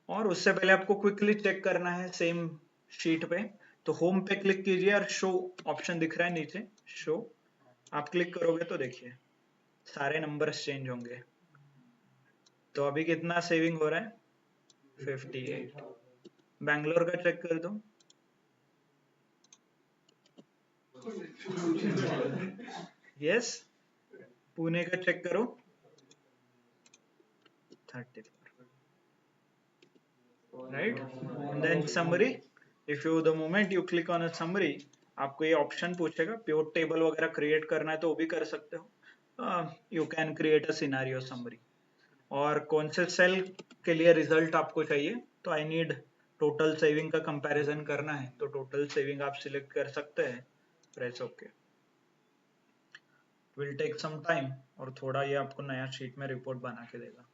Speaker 1: और उससे पहले आपको क्विकली चेक करना है सेम शीट पे, तो होम पे क्लिक कीजिए और शो ऑप्शन दिख रहा है नीचे, शो आप क्लिक करोगे तो देखिए सारे नंबर्स चेंज होंगे। तो अभी कितना सेविंग हो रहा है, 58। बैंगलोर का चेक कर दो, यस। पुणे का चेक करो, 34 right. And then summary, if you the moment you click on a summary, आपको ये ऑप्शन पूछेगा प्योर टेबल वगैरह क्रिएट करना है तो वो भी कर सकते हो, you can create a scenario summary. और कौन से सेल के लिए रिजल्ट आपको चाहिए, तो आई नीड टोटल सेविंग का कंपैरिजन करना है तो टोटल सेविंग आप सिलेक्ट कर सकते हैं, press okay. Will take some time, और थोड़ा ये आपको नया शीट में रिपोर्ट बना के देगा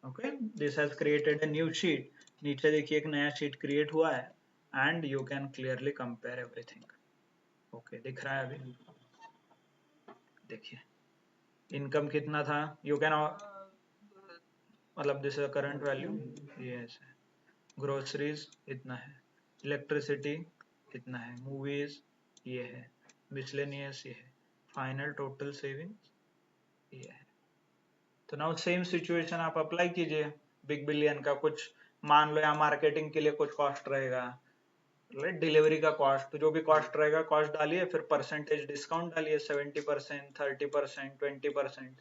Speaker 1: okay. This has created a new sheet, नीचे देखिए एक नया शीट क्रिएट हुआ है and you can clearly compare everything okay. दिख रहा है अभी, देखिए इनकम कितना था, यू कैन मतलब दिस इज करंट वैल्यू, ये ऐसा है, ग्रोसरीज इतना है, इलेक्ट्रिसिटी इतना है, मूवीज ये है, मिसलेनियस ये है, फाइनल टोटल सेविंग्स ये है। तो नाउ सेम सिचुएशन आप अप्लाई कीजिए, बिग बिलियन का कुछ मान लो, या मार्केटिंग के लिए कुछ कॉस्ट रहेगा, राइट, डिलीवरी का कॉस्ट, तो जो भी कॉस्ट रहेगा कॉस्ट डालिए, फिर परसेंटेज डिस्काउंट डालिए, 70%, 30%, 20%,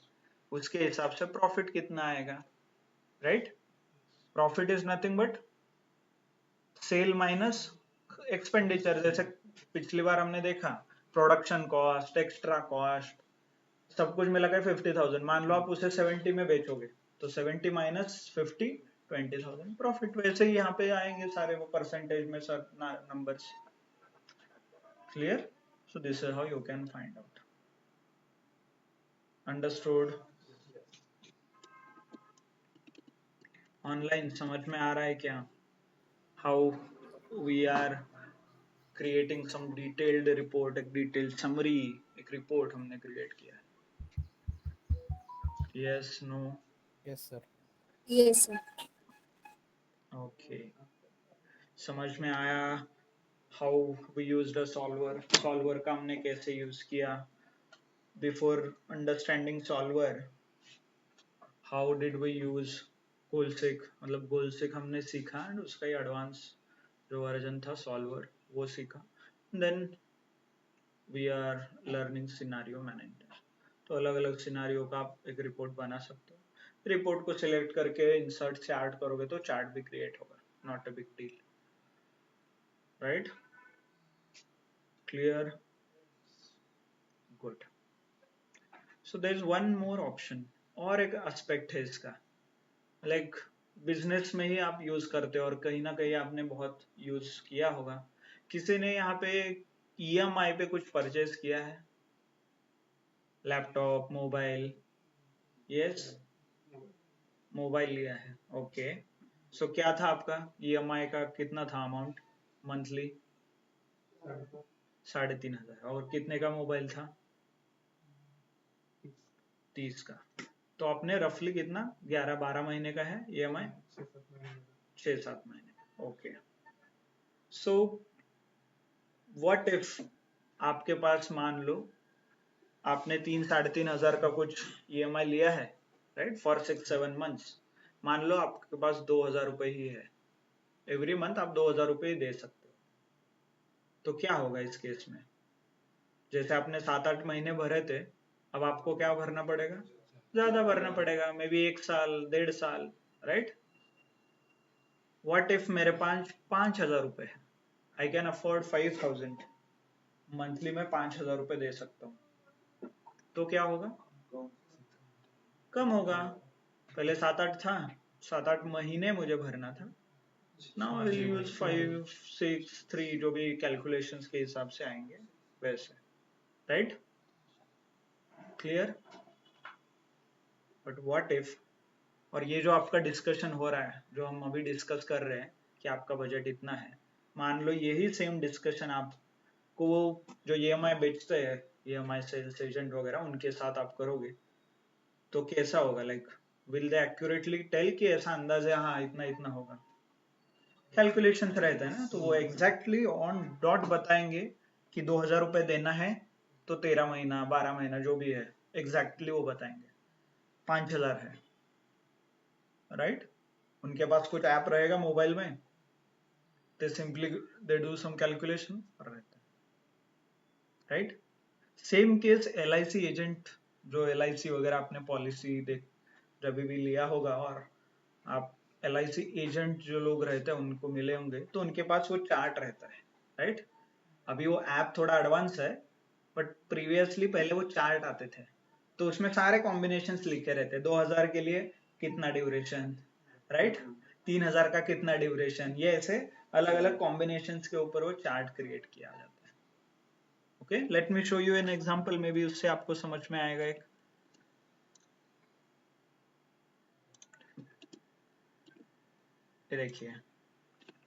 Speaker 1: उसके हिसाब से प्रॉफिट कितना आएगा, right. Profit is nothing but sale minus expenditure, जैसे पिछली बार हमने देखा प्रोडक्शन कॉस्ट, एक्स्ट्रा कॉस्ट, सब कुछ मिला के 50,000, मान लो आप उसे 70 में बेचोगे तो 70 माइनस 50, 20,000 प्रॉफिट। वैसे ही यहाँ पे आएंगे सारे वो परसेंटेज में sir numbers, clear. So this is how you can find out, understood. Online समझ में आ रहा है क्या, how we are creating some detailed report, एक डिटेल्ड समरी, एक रिपोर्ट हमने क्रिएट किया है, yes no,
Speaker 2: Yes, sir.
Speaker 3: Yes, sir.
Speaker 1: Okay समझ में आया। How we used a solver, solver का हमने कैसे यूज किया, before understanding solver how did we use goal seek, मतलब गोलसिक हमने सीखा एंड उसका ही एडवांस जो वर्जन था सॉल्वर वो सीखा, then we are learning scenario manager. तो अलग अलग सिनारियो का आप एक रिपोर्ट बना सकते हो, रिपोर्ट को सिलेक्ट करके इंसर्ट चार्ट करोगे तो चार्ट भी क्रिएट होगा, not a big deal, right, clear, good. So there is one more option, और एक एस्पेक्ट है इसका, लाइक बिजनेस में ही आप यूज करते हो और कहीं ना कहीं आपने बहुत यूज किया होगा, किसी ने यहाँ पे ईएमआई पे कुछ परचेज किया है, लैपटॉप, मोबाइल, यस, मोबाइल लिया है ओके। सो क्या था आपका ईएमआई का, कितना था अमाउंट मंथली, 3,500, और कितने का मोबाइल था, 30 का। तो आपने रफली कितना 11-12 महीने का है ईएमआई, 6-7 महीने ओके। सो व्हाट इफ आपके पास मान लो आपने 3-3,500 का कुछ ईएमआई लिया है, राइट, फॉर 6-7 मंथ्स, मान लो आपके पास 2,000 रुपए ही है, एवरी मंथ आप 2,000 रुपए ही दे सकते हो, तो क्या होगा इस केस में, जैसे आपने 7-8 महीने भरे थे, अब आपको क्या भरना पड़ेगा, ज्यादा भरना पड़ेगा, मे बी 1 साल 1.5 साल, राइट। व्हाट इफ मेरे पास 5,000 रुपए है, आई कैन अफोर्ड 5,000, मंथली में 5,000 रुपए दे सकता हूँ, तो क्या होगा, कम होगा, पहले 7-8 था, 7-8 महीने मुझे भरना था। नाउ आई यूज 5, 6, 3 जो भी कैलकुलेशंस के हिसाब से आएंगे वैसे, right? Clear? But what if, और ये जो आपका डिस्कशन हो रहा है, जो हम अभी डिस्कस कर रहे हैं कि आपका बजट इतना है, मान लो यही सेम डिस्कशन आपको जो EMI बेचते हैं, EMI सेल्स एजेंट वगैरह, उनके साथ आप करोगे तो कैसा होगा? Like will they accurately tell कि ऐसा अंदाज है, हाँ इतना इतना होगा? कैलकुलेशन रहता है ना, तो वो एग्जैक्टली ऑन डॉट बताएंगे कि 2000 रुपए देना है तो 13 महीना 12 महीना जो भी है एग्जैक्टली वो बताएंगे। 5000 है, राइट? उनके पास कुछ ऐप रहेगा मोबाइल में, they simply they do some calculation और रहता है, right? Same case LIC agent, जो LIC वगैरह आपने पॉलिसी देख जब भी लिया होगा और आप LIC एजेंट जो लोग रहते हैं उनको मिले होंगे तो उनके पास वो चार्ट रहता है, राइट? अभी वो ऐप थोड़ा एडवांस है, बट प्रीवियसली पहले वो चार्ट आते थे, तो उसमें सारे कॉम्बिनेशंस लिखे रहते हैं। 2000 के लिए कितना ड्यूरेशन, राइट? 3000 का कितना ड्यूरेशन, ये ऐसे अलग अलग कॉम्बिनेशंस के ऊपर वो चार्ट क्रिएट किया जाता है। Okay, let me show you an example, maybe उससे आपको समझ में आएगा। एक देखिए,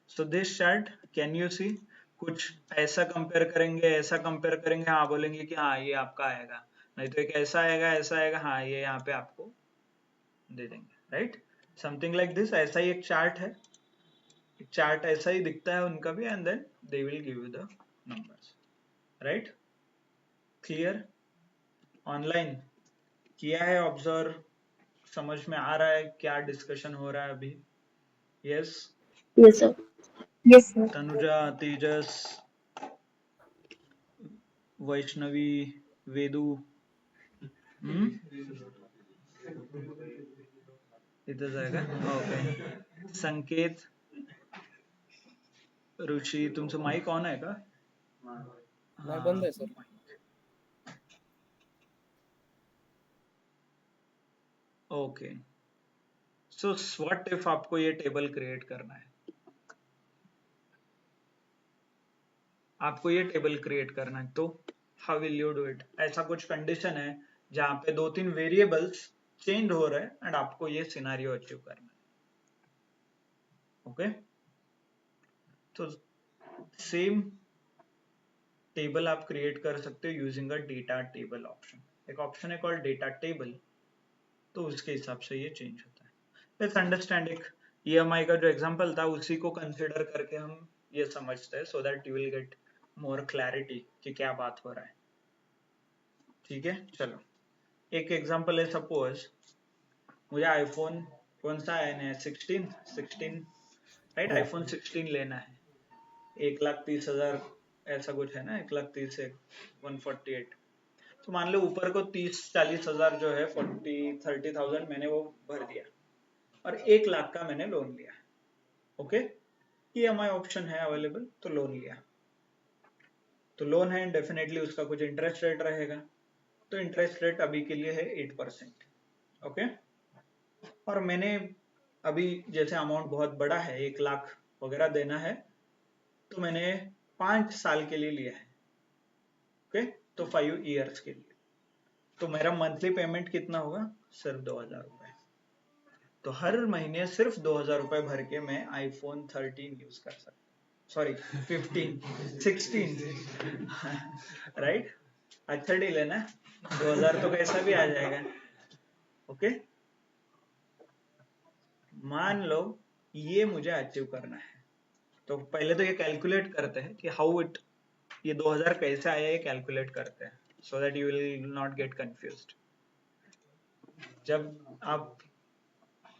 Speaker 1: so this chart can you see, कुछ ऐसा कंपेयर करेंगे, ऐसा कंपेयर करेंगे, हाँ बोलेंगे कि हाँ ये आपका आएगा, नहीं तो एक ऐसा आएगा, ऐसा आएगा, हाँ ये यहाँ पे आपको दे देंगे, राइट? Something like this. ऐसा ही एक चार्ट है, चार्ट ऐसा ही दिखता है उनका भी, and then they will give you the numbers, right? Clear? Online किया है ऑब्जर्व? समझ में आ रहा है क्या डिस्कशन हो रहा है अभी? Yes?
Speaker 3: Yes, sir. Yes, sir.
Speaker 1: Tanuja, Tejas, Vaishnavi, Vedu, इथं जाएगा? ओके. संकेत, ऋषी, तुमचं माइक ऑन आहे का?
Speaker 2: नाही, बंद आहे sir.
Speaker 1: Okay. So what if आपको ये टेबल क्रिएट करना है, आपको ये टेबल क्रिएट करना है, तो how will you do it? ऐसा कुछ कंडीशन है जहां पे 2-3 वेरिएबल्स चेंज हो रहे हैं एंड आपको ये सिनेरियो अचीव करना है। ओके, तो सेम टेबल आप क्रिएट कर सकते हो using a data table option. एक ऑप्शन है कॉल्ड डेटा टेबल, तो उसके हिसाब से ये चेंज होता है। लेट्स अंडरस्टैंड, एक EMI का जो एग्जांपल था उसी को कंसिडर करके हम ये समझते हैं, सो that you will get more clarity कि क्या बात हो रहा है। ठीक है, चलो एक एग्जांपल है, सपोज मुझे आईफोन कौन सा है, 16 राइट? आईफोन 16 लेना है, 1,30,000 ऐसा कुछ है ना, 1,30,000 से 148। तो मान लो ऊपर को 30-40 हजार जो है, 40-30,000 मैंने वो भर दिया और 1 लाख का मैंने लोन लिया। ओके, EMI ऑप्शन है अवेलेबल, तो लोन लिया, तो लोन है, डेफिनेटली उसका कुछ इंटरेस्ट रेट रहेगा, तो इंटरेस्ट रेट अभी के लिए है 8%। ओके, और मैंने अभी जैसे अमाउंट बहुत बड़ा है, 1 लाख वगैरह देना है, तो मैंने 5 साल के लिए लिया है। ओके, तो 5 ईयर्स के लिए, तो मेरा मंथली पेमेंट कितना होगा? सिर्फ 2,000 रुपए। तो हर महीने सिर्फ 2,000 रुपए भर के मैं आईफोन 13 यूज कर सकता, सॉरी 15, 16, राइट? अच्छा डील है ना, 2,000 तो कैसा भी आ जाएगा। ओके, मान लो ये मुझे अचीव करना है, तो पहले तो ये कैलकुलेट करते हैं कि हाउ इट, ये 2,000 कैसे आया, ये कैलकुलेट करते हैं, सो that you will not gate confused. जब आप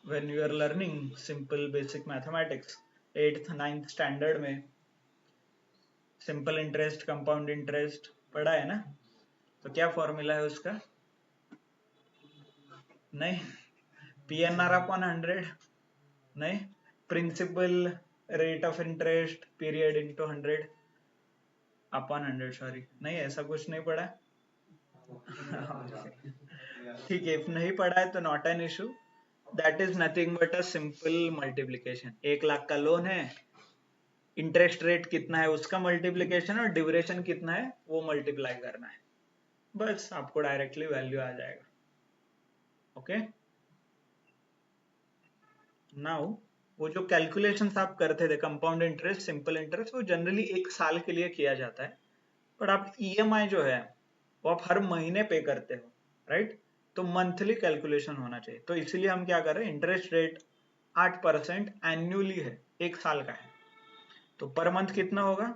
Speaker 1: when you are learning simple basic mathematics 8th 9th standard में सिंपल इंटरेस्ट, कंपाउंड इंटरेस्ट पढ़ा है ना, तो क्या फॉर्मूला है उसका? नहीं, PNR अपॉन 100, नहीं, principal rate of interest period into 100 upon 100, sorry नहीं, ऐसा कुछ नहीं पढ़ा। ठीक है, नहीं पढ़ा है तो not an issue, that is nothing but a simple multiplication. 1 lakh का लोन है, इंटरेस्ट रेट कितना है उसका मल्टीप्लीकेशन और ड्यूरेशन कितना है वो मल्टीप्लाई करना है, बस आपको डायरेक्टली वैल्यू आ जाएगा। ओके, नाउ वो जो कैलकुलेशंस आप करते थे कंपाउंड इंटरेस्ट, सिंपल इंटरेस्ट, वो जनरली 1 साल के लिए किया जाता है, पर आप ईएमआई जो है वो आप हर महीने पे करते हो, राइट? तो मंथली कैलकुलेशन होना चाहिए, तो इसीलिए हम क्या कर रहे हैं, इंटरेस्ट रेट 8% एन्युअली है, 1 साल का है, तो पर मंथ कितना होगा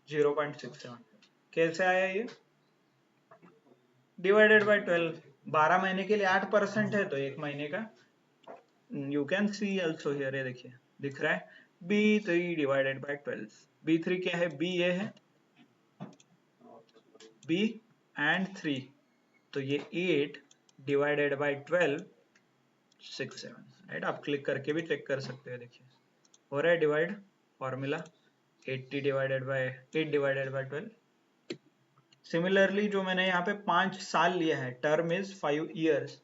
Speaker 1: 0.67। कैसे आया ये, डिवाइडेड बाय 12, 12 महीने के लिए 8% है तो 1 महीने का, you can C also here, ये देखिए दिख रहा है B3 डिवाइडेड बाय 12। B3 क्या है, B ये है, B एंड 3, तो ये 8 डिवाइडेड बाय 12 67, राइट? आप क्लिक करके भी चेक कर सकते हैं, देखिए हो रहा है divide, formula 80 divided by 8 divided by 12। Similarly जो मैंने यहाँ पे 5 साल लिया है, टर्म इज 5 years,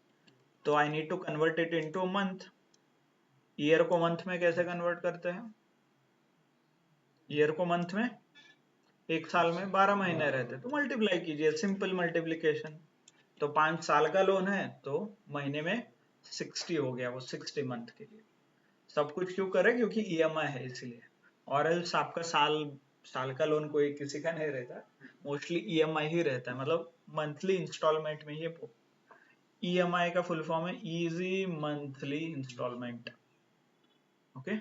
Speaker 1: तो I need to convert it into month. Year को मंथ में कैसे कन्वर्ट करते हैं, ईयर को मंथ में, 1 साल में 12 महीने रहते, तो मल्टीप्लाई कीजिए, सिंपल मल्टीप्लीकेशन। तो 5 साल का लोन है तो महीने में 60 हो गया, वो 60 मंथ के लिए। सब कुछ क्यों करे, क्योंकि ईएमआई है इसलिए, और एल्स आपका साल का लोन कोई किसी का नहीं रहता, मोस्टली ईएमआई ही रहता है, मतलब मंथली इंस्टॉलमेंट में ही। ईएमआई का फुल फॉर्म है इजी मंथली इंस्टॉलमेंट। ओके,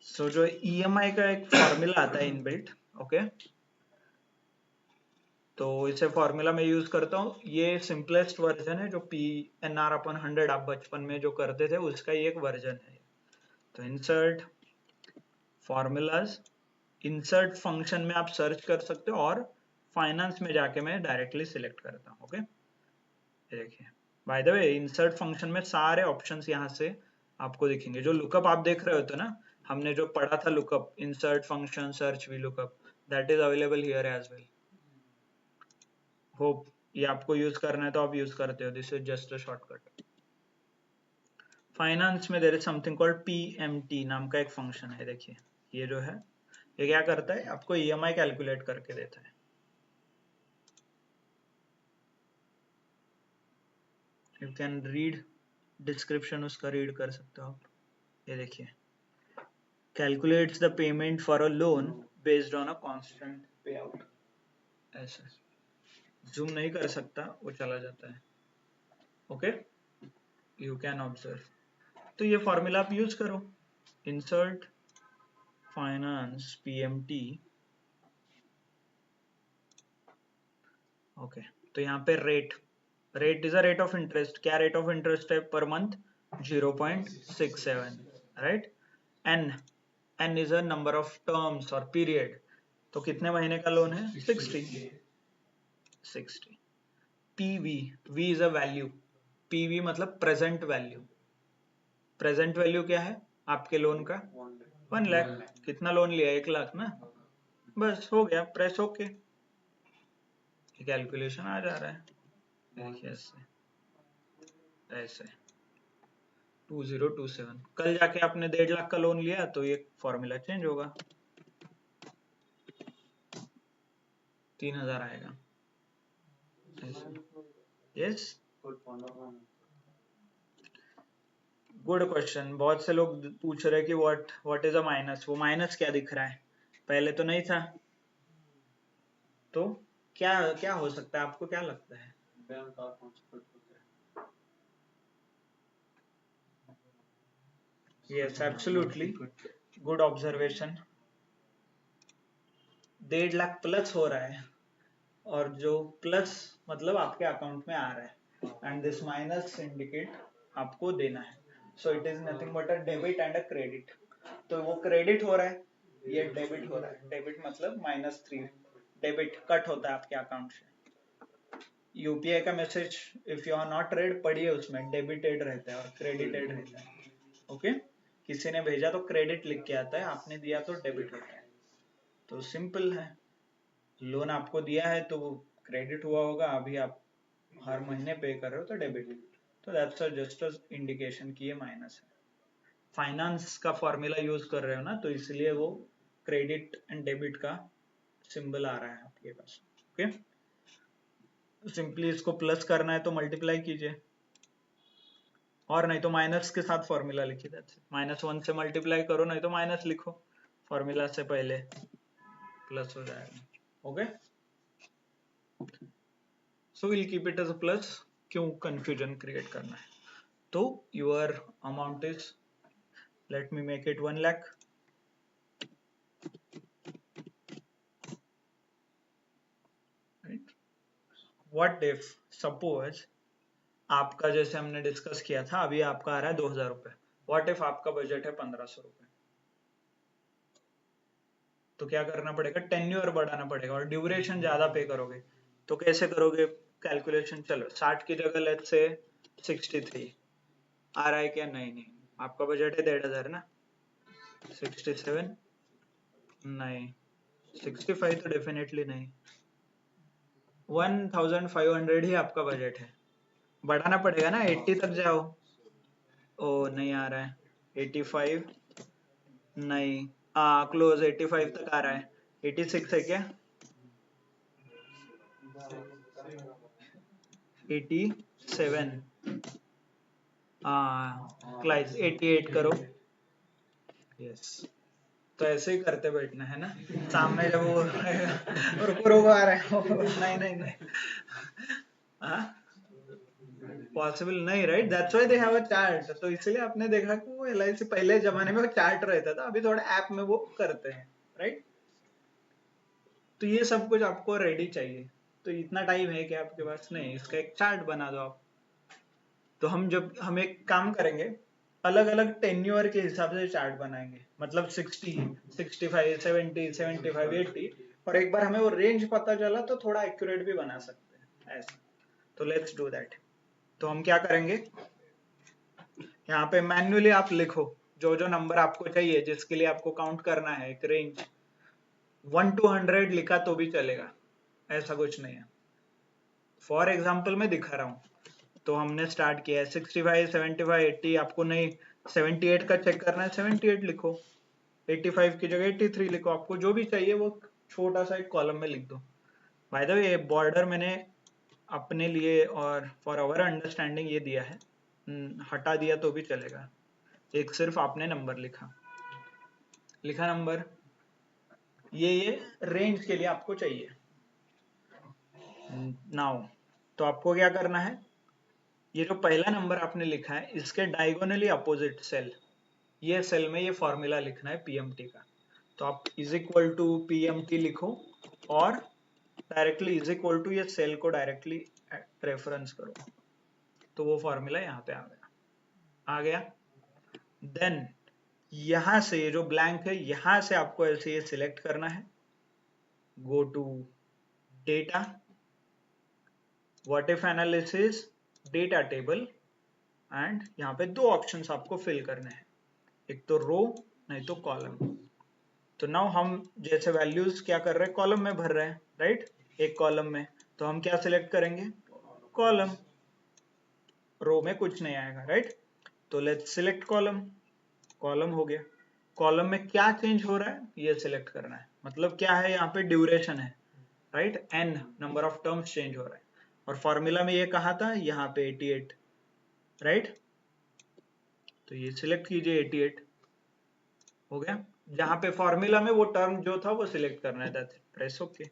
Speaker 1: सो जो ईएमआई का एक फॉर्मूला आता है इनबिल्ट, ओके, तो इसे फॉर्मूला में यूज करता हूँ, ये सिंपलेस्ट वर्जन है, जो PNR/100 आप बचपन में जो करते थे उसका ये एक वर्जन है। तो इंसर्ट फॉर्मूलाज, इंसर्ट फंक्शन में आप सर्च कर सकते हो, और फाइनेंस में जाके मैं डायरेक्टली सिलेक्ट करता हूँ। ओके, देखिए bye the way insert function में सारे ऑप्शंस यहाँ से आपको दिखेंगे। जो लुकअप आप देख रहे होते ना, हमने जो पढ़ा था lookup, insert function, search V lookup, that is available here as well. Hope ये आपको यूज करना है तो आप यूज करते हो, this is just a shortcut. Finance में there is something called PMT नाम का एक फंक्शन है, देखिए ये जो है ये क्या करता है, आपको ईएमआई कैलकुलेट करके देता है। यू कैन रीड डिस्क्रिप्शन, उसका रीड कर सकते हो आप। ये देखिए, calculates the payment for a loan based on a constant पे आउट, ऐसा। जूम नहीं कर सकता, वो चला जाता है। ओके, यू कैन ऑब्जर्व, तो ये फॉर्मूला आप यूज करो, इंसर्ट फाइनेंस PMT। ओके, तो यहाँ पे rate is a rate of interest, क्या रेट ऑफ इंटरेस्ट है per month, 0.67, right? N is a number of terms और पीरियड, तो कितने महीने का लोन है, 60। PV, V is a value, PV मतलब प्रेजेंट वैल्यू। प्रेजेंट वैल्यू क्या है आपके लोन का, 1 लाख। कितना लोन लिया, 1 लाख ना, बस हो गया, प्रेस ओके, कैलकुलेशन आ जा रहा है, देखिए ऐसे 2027। कल जाके आपने 1.5 लाख का लोन लिया तो ये फॉर्मूला चेंज होगा, 3000 आएगा। Yes, good question. बहुत से लोग पूछ रहे कि व्हाट इज अ माइनस, वो माइनस क्या दिख रहा है, पहले तो नहीं था, तो क्या क्या हो सकता है, आपको क्या लगता है? Yes, absolutely, good observation. 1.5 lakh plus हो रहा है, और जो प्लस मतलब आपके अकाउंट में आ रहा है, एंड दिस माइनस इंडिकेट आपको देना है, so it is nothing but a debit and a credit. तो वो क्रेडिट हो रहा है, ये डेबिट हो रहा है, डेबिट मतलब -3, डेबिट कट होता है आपके अकाउंट से। यूपीआई का message if you are not read, पढ़िए, उसमें डेबिटेड रहता है और क्रेडिटेड रहता है। ओके, किसी ने भेजा तो क्रेडिट लिख के आता है, आपने दिया तो डेबिट होता है। तो सिंपल है, लोन आपको दिया है तो क्रेडिट हुआ होगा, अभी आप हर महीने पे कर रहे हो तो डेबिट। तो दैट्स जस्ट इंडिकेशन कि ये माइनस है। फाइनेंस का फॉर्मूला यूज कर रहे हो ना, तो इसलिए वो क्रेडिट एंड डेबिट का सिंबल आ रहा है आपके पास। ओके, सिंपली इसको प्लस करना है तो मल्टीप्लाई कीजिए, और नहीं तो माइनस के साथ फॉर्मूला लिखिए। दैट्स -1 से मल्टीप्लाई करो, नहीं तो माइनस लिखो फॉर्मूला से पहले, प्लस हो जाएगा। Okay, so will keep it as a plus. क्यों कंफ्यूजन क्रिएट करना है? तो your amount is, let me make it 1 lakh. What if suppose आपका, जैसे हमने डिस्कस किया था, अभी आपका आ रहा है 2000 रुपए। व्हाट इफ आपका बजट है 1500 रुपए? तो क्या करना पड़ेगा? टेन्योर बढ़ाना पड़ेगा और ड्यूरेशन ज्यादा पे करोगे। तो कैसे करोगे कैलकुलेशन? चलो 60 की जगह लेट्स से 63 आ रहा है क्या? नहीं नहीं, आपका बजट है 1500 ना। 67 नहीं, 65 तो डेफिनेटली नहीं, 1500 ही आपका बजट है। बढ़ाना पड़ेगा ना, 80 तक जाओ। ओ नहीं आ रहा है 85, नहीं क्लोज 85 तक आ रहा है। 86 है क्या? 87, क्लाइस 88 करो। यस, तो ऐसे ही करते बैठना है ना, सामने जब वो रुको रुको आ रहा है नहीं नहीं नहीं, पॉसिबल नहीं, right? That's why they have a chart. तो इसलिए आपने देखा कि वो LIC पहले जमाने में चार्ट रहता था, अभी थोड़ा ऐप में वो करते हैं, राइट? तो ये सब कुछ आपको रेडी चाहिए। तो इतना टाइम है कि आपके पास? नहीं, इसका एक चार्ट बना दो आप। तो हम एक काम करेंगे, अलग अलग टेन्योर के हिसाब से चार्ट बनाएंगे, मतलब 60, 65, 70, 75, 80, और एक बार हमें वो रेंज पता चला तो थोड़ा एक्यूरेट भी बना सकते हैं ऐसा। तो लेट्स डू दैट। तो हम क्या करेंगे, यहाँ पे मैन्युअली आप लिखो जो जो नंबर आपको चाहिए, जिसके लिए आपको काउंट करना है, एक रेंज 1 to 100 लिखा तो भी चलेगा, ऐसा कुछ नहीं है। फॉर एग्जाम्पल मैं दिखा रहा हूँ। तो हमने स्टार्ट किया है 65, 75, 80, आपको नहीं 78 का चेक करना है 78 लिखो, 85 की जगह 83 लिखो, आपको जो भी चाहिए वो छोटा सा एक कॉलम में लिख दो। बाय द वे बॉर्डर मैंने अपने लिए और फॉर आवर अंडरस्टैंडिंग ये दिया है, हटा दिया तो भी चलेगा, एक सिर्फ आपने नंबर लिखा नंबर, ये रेंज के लिए आपको चाहिए। नाउ तो आपको क्या करना है, ये जो पहला नंबर आपने लिखा है इसके डायगोनली अपोजिट सेल, ये सेल में ये फॉर्मूला लिखना है पीएमटी का। तो आप इज इक्वल टू पीएमटी लिखो और डायरेक्टली इज इक्वल टू ये सेल को डायरेक्टली रेफरेंस करो, तो वो फॉर्मूला यहाँ पे आ गया। देन यहां से ये जो ब्लैंक है यहां से आपको ऐसे ये सिलेक्ट करना है, go to data, what if analysis, data table, and यहाँ पे दो ऑप्शंस आपको फिल करने हैं, एक तो रो नहीं तो कॉलम। तो नाउ हम जैसे वैल्यूज क्या कर रहे हैं, कॉलम में भर रहे हैं, राइट? एक कॉलम में तो हम क्या सिलेक्ट करेंगे, कॉलम, रो में कुछ नहीं आएगा, राइट? तो लेट्स सिलेक्ट कॉलम, कॉलम हो गया। कॉलम में क्या चेंज हो रहा है ये सिलेक्ट करना है, मतलब क्या है यहाँ पे ड्यूरेशन है, right? n number of terms change हो रहा है, और फॉर्मूला में ये कहा था यहाँ पे 88, राइट? तो ये सिलेक्ट कीजिए 88 हो गया। जहां पे फॉर्मूला में वो टर्म जो था वो सिलेक्ट करना है, दैट्स इट, प्रेस ओके,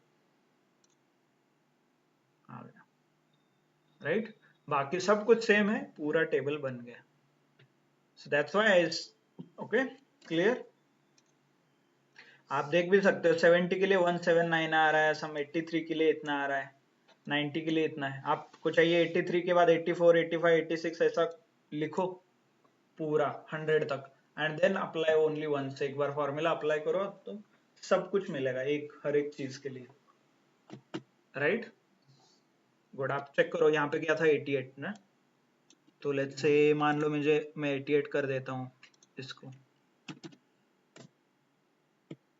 Speaker 1: आ गया, राइट? बाकी सब कुछ सेम है, पूरा टेबल बन गया। So that's why is okay, clear? आप देख भी सकते हो 70 के लिए 179 आ रहा है, सम 83 के लिए इतना आ रहा है, 90 के लिए इतना है। आपको चाहिए 83 के बाद 84, 85, 86 ऐसा लिखो पूरा 100 तक, and then apply only once. एक बार फॉर्मूला अप्लाई करो तो सब कुछ मिलेगा एक हर एक चीज के लिए, राइट? गुड, आप चेक करो यहाँ पे क्या था 88 ना, तो लेट्स से मान लो मैं 88 कर देता हूँ इसको,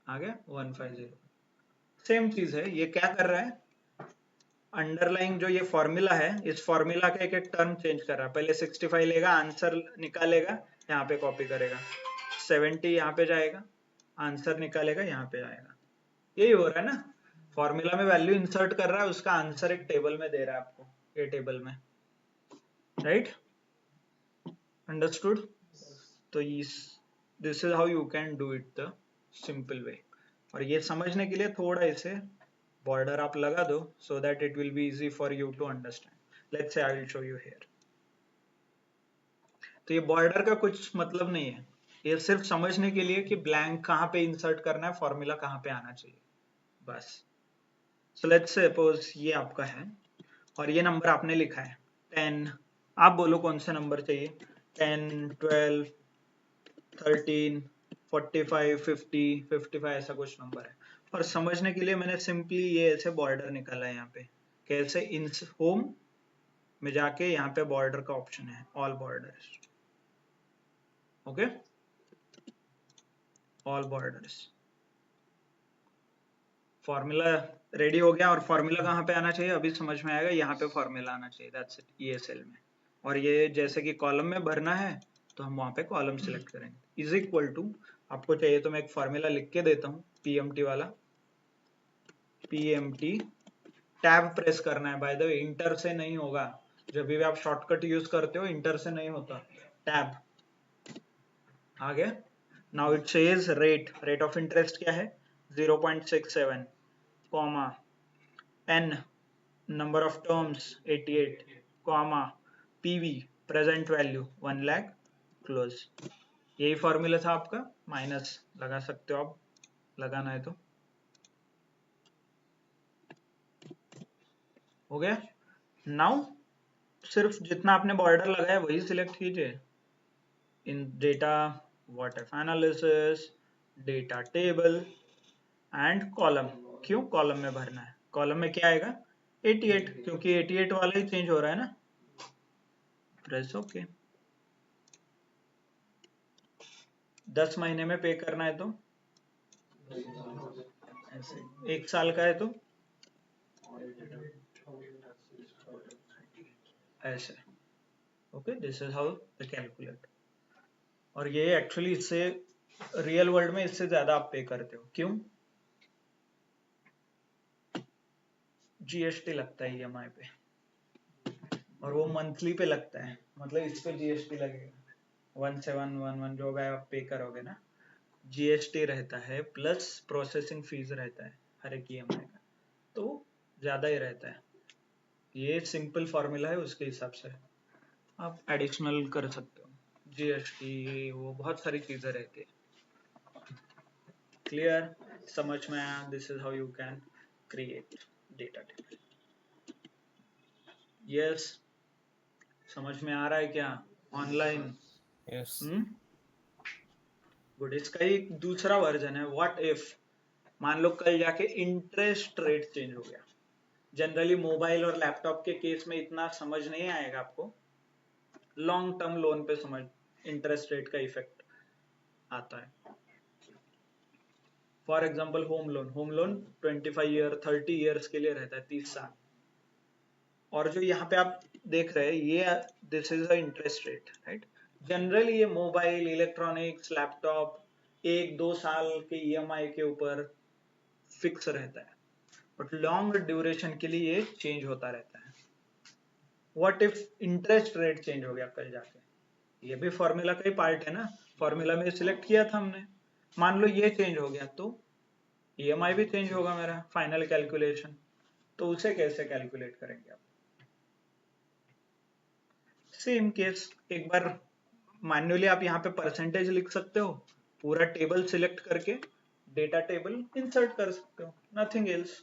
Speaker 1: आ गया 150। सेम चीज है, ये क्या कर रहा है, अंडरलाइंग जो ये फॉर्मूला है, इस फॉर्मूला का एक एक टर्म चेंज कर रहा है। पहले 65 लेगा, आंसर निकालेगा, यहाँ पे कॉपी करेगा, 70 यहाँ पे जाएगा, आंसर निकालेगा, यहाँ पे जाएगा। यही हो रहा है ना, फॉर्मूला में वैल्यू इंसर्ट कर रहा है, उसका आंसर एक टेबल में दे रहा है आपको, ये टेबल में, राइट? अंडरस्टूड? तो this is how you can do it the simple way. और ये समझने के लिए थोड़ा इसे बॉर्डर आप लगा दो, so that it will be easy for you to understand. Let's say I will show you here. तो ये बॉर्डर का कुछ मतलब नहीं है, ये सिर्फ समझने के लिए कि ब्लैंक कहाँ पे इंसर्ट करना है, फॉर्मूला कहाँ पे आना चाहिए, बस। So let's suppose ये आपका है और ये नंबर आपने लिखा है 10, आप बोलो कौन सा नंबर चाहिए, 10, 12, 13, 45, 50, 55 ऐसा कुछ नंबर है। और समझने के लिए मैंने सिंपली ये ऐसे बॉर्डर निकाला है यहाँ पे, कैसे, इन होम में जाके यहाँ पे बॉर्डर का ऑप्शन है, all borders, okay, all borders. Formula ready हो गया, और फॉर्मूला कहाँ पे आना चाहिए अभी समझ में आएगा, यहाँ पे फॉर्मूला आना चाहिए, दैट्स इट, ये सेल में। और ये जैसे कि कॉलम में भरना है तो हम वहाँ पे कॉलम सिलेक्ट करेंगे, इज इक्वल टू, आपको चाहिए तो मैं एक फॉर्मूला लिख के देता हूँ, पीएमटी वाला, पीएमटी, टैब प्रेस करना है, बाय द वे इंटर से नहीं होगा, जब भी आप शॉर्टकट यूज करते हो इंटर से नहीं होता, टैब। आगे, now it says rate of interest क्या है, 0.67, comma, N number of terms 88, comma, PV present value 1 lakh, close. यही फॉर्मूला था आपका, माइनस लगा सकते हो आप, लगाना है तो। हो गया? नाउ सिर्फ जितना आपने बॉर्डर लगाया वही सिलेक्ट कीजिए, in data what if analysis, data table and column. क्यों कॉलम में भरना है, कॉलम में क्या आएगा, 88, क्योंकि 88 वाला ही चेंज हो रहा है ना, प्रेस ओके। 10 महीने में पे करना है तो, ऐसे 1 साल का है तो ऐसे, okay, this is how the calculate. और ये एक्चुअली इससे रियल वर्ल्ड में इससे ज्यादा आप पे करते हो, क्यों, जीएसटी लगता है ईएमआई पे, और वो मंथली पे लगता है, मतलब इस पे जीएसटी लगेगा, 1711 जो भी आप पे करोगे ना, जीएसटी रहता है प्लस प्रोसेसिंग फीस रहता है हर एक ईएमआई का, तो ज्यादा ही रहता है। ये सिंपल फॉर्मूला है, उसके हिसाब से आप एडिशनल कर सकते हो, जीएसटी वो बहुत सारी चीजें रहती है। क्लियर, समझ में आया? This is how you can create data table. Yes, समझ में आ रहा है क्या ऑनलाइन?
Speaker 2: Yes
Speaker 1: good. इसका एक दूसरा वर्जन है, व्हाट इफ, मान लो कल जाके इंटरेस्ट रेट चेंज हो गया। जनरली मोबाइल और लैपटॉप के केस में इतना समझ नहीं आएगा आपको, लॉन्ग टर्म लोन पे समझ इंटरेस्ट रेट का इफेक्ट आता है। For example home loan 25 year 30 years के लिए रहता है, 30 साल। और जो यहाँ पे आप देख रहे हैं ये, this is the interest rate, right? Generally ये मोबाइल, इलेक्ट्रॉनिक्स, लैपटॉप 1-2 साल के ईएमआई के ऊपर फिक्स रहता है, बट लॉन्ग ड्यूरेशन के लिए ये चेंज होता रहता है। What if interest rate change हो गया कल जाके, ये भी फॉर्मूला का ही पार्ट है ना, फॉर्मूला में सिलेक्ट किया था हमने, मान लो ये चेंज हो गया तो ईएमआई भी चेंज होगा मेरा, फाइनल कैलकुलेशन। तो उसे कैसे कैलकुलेट करेंगे आप? सेम केस, एक बार मैन्युअली आप यहाँ पे परसेंटेज लिख सकते हो, पूरा टेबल सिलेक्ट करके डेटा टेबल इंसर्ट कर सकते हो, नथिंग एल्स।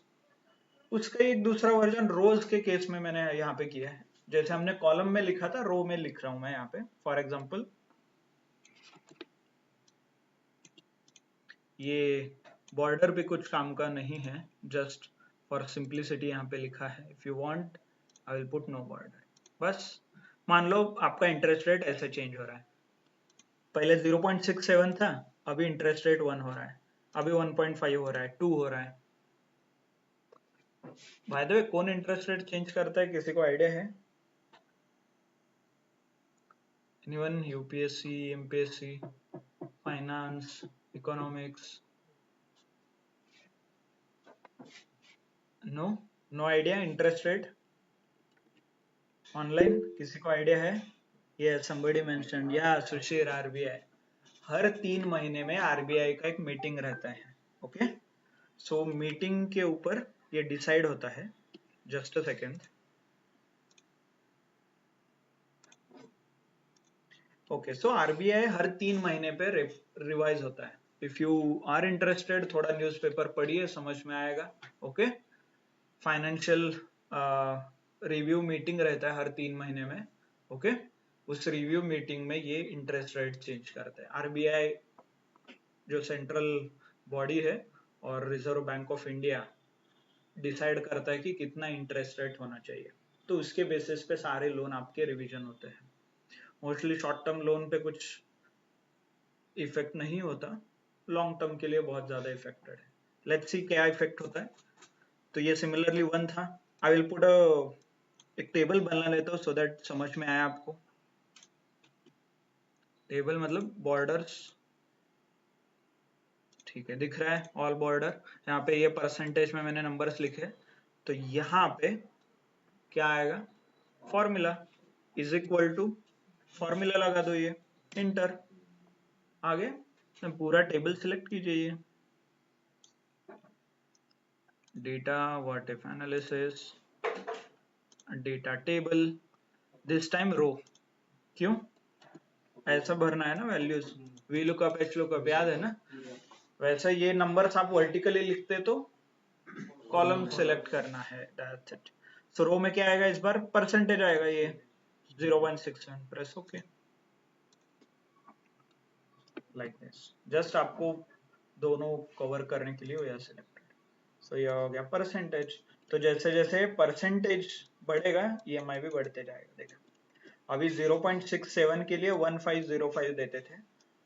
Speaker 1: उसका एक दूसरा वर्जन रोज के केस में मैंने यहाँ पे किया है, जैसे हमने कॉलम में लिखा था, रो में लिख रहा हूं मैं यहाँ पे। फॉर एग्जाम्पल ये बॉर्डर भी कुछ काम का नहीं है, जस्ट फॉर सिंप्लिसिटी यहाँ पे लिखा है, if you want I will put no border. बस मान लो आपका इंटरेस्ट रेट ऐसे चेंज हो रहा है, पहले 0.67 था, अभी इंटरेस्ट रेट 1 हो रहा है, अभी 1.5 हो रहा है, 2 हो रहा है। बाय द वे कौन इंटरेस्ट रेट चेंज करता है, किसी को आइडिया है? Anyone? UPSC, MPSC, finance, economics? No, no idea interest rate online? किसी को आइडिया है? ये somebody mentioned, या सुशीर, आरबीआई हर 3 महीने में आरबीआई का एक मीटिंग रहता है। ओके, सो मीटिंग के ऊपर ये डिसाइड होता है। Just a second. Okay, so RBI हर 3 महीने पे रिवाइज होता है। इफ यू आर इंटरेस्टेड, थोड़ा न्यूज़पेपर पढ़िए, समझ में आएगा। ओके, फाइनेंशियल रिव्यू मीटिंग रहता है हर 3 महीने में। ओके, उस रिव्यू मीटिंग में ये इंटरेस्ट रेट चेंज करता है। आरबीआई जो सेंट्रल बॉडी है और reserve bank of India decide करता है कि कितना इंटरेस्ट रेट होना चाहिए। तो उसके बेसिस पे सारे लोन आपके रिवीजन होते हैं। मोस्टली शॉर्ट टर्म लोन पे कुछ इफेक्ट नहीं होता, लॉन्ग टर्म के लिए बहुत ज्यादा इफेक्टेड है। लेट्स सी क्या इफेक्ट होता है। तो ये सिमिलरली 1 था। आई विल पुट एक टेबल बना लेता हूँ सो दैट समझ में आया आपको। टेबल मतलब बॉर्डर्स, ठीक है, दिख रहा है ऑल बॉर्डर। यहाँ पे ये परसेंटेज में मैंने नंबर्स लिखे, तो यहाँ पे क्या आएगा, formula is equal to, formula लगा दो, ये इंटर। आगे पूरा टेबल सिलेक्ट कीजिए, data what if analysis, data table, this time row. क्यों ऐसा भरना है ना values, V lookup, H lookup, याद है ना? वैसे ये नंबर्स आप वर्टिकली लिखते तो कॉलम सिलेक्ट करना है, दैट्स इट। सो रो में क्या आएगा इस बार, परसेंटेज आएगा, ये 0.67, press okay, like this. Just आपको दोनों कवर करने के लिए हो या सिलेक्टेड। सो ये हो गया परसेंटेज। तो जैसे जैसे परसेंटेज बढ़ेगा ईएमआई भी बढ़ते जाएगा। देखो अभी 0.67 के लिए 1505 देते थे,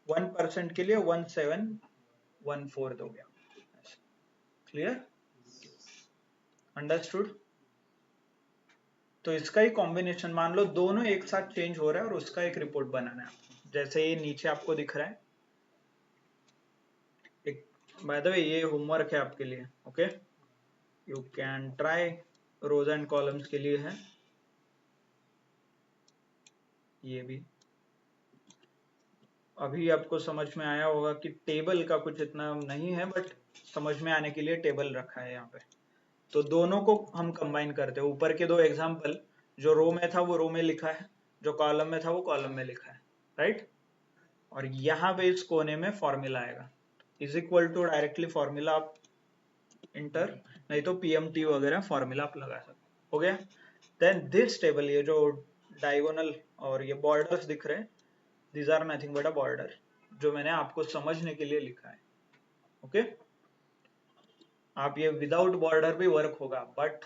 Speaker 1: 1% के लिए 1714 हो गया। Clear, understood? तो इसका ही कॉम्बिनेशन, मान लो दोनों एक साथ चेंज हो रहा है और उसका एक रिपोर्ट बनाना है आपको। जैसे ये नीचे आपको दिख रहा है, एक बाय द वे ये होमवर्क है आपके लिए। Okay, you can try, rows and columns के लिए है ये भी। अभी आपको समझ में आया होगा कि टेबल का कुछ इतना नहीं है, बट समझ में आने के लिए टेबल रखा है यहाँ पे। तो दोनों को हम कंबाइन करते हैं। ऊपर के दो एग्जांपल, जो रो में था वो रो में लिखा है, जो कॉलम में था वो कॉलम में लिखा है, राइट? और यहाँ पे इस कोने में फॉर्मूला आएगा, is equal to directly formula आप इंटर, नहीं तो पीएमटी वगैरह फॉर्मूला आप लगा सकते हो गया। देन दिस टेबल, ये जो डायगोनल और ये बॉर्डर्स दिख रहे हैं, these are nothing but a border, जो मैंने आपको समझने के लिए लिखा है। ओके, आप ये विदाउट बॉर्डर भी वर्क होगा, बट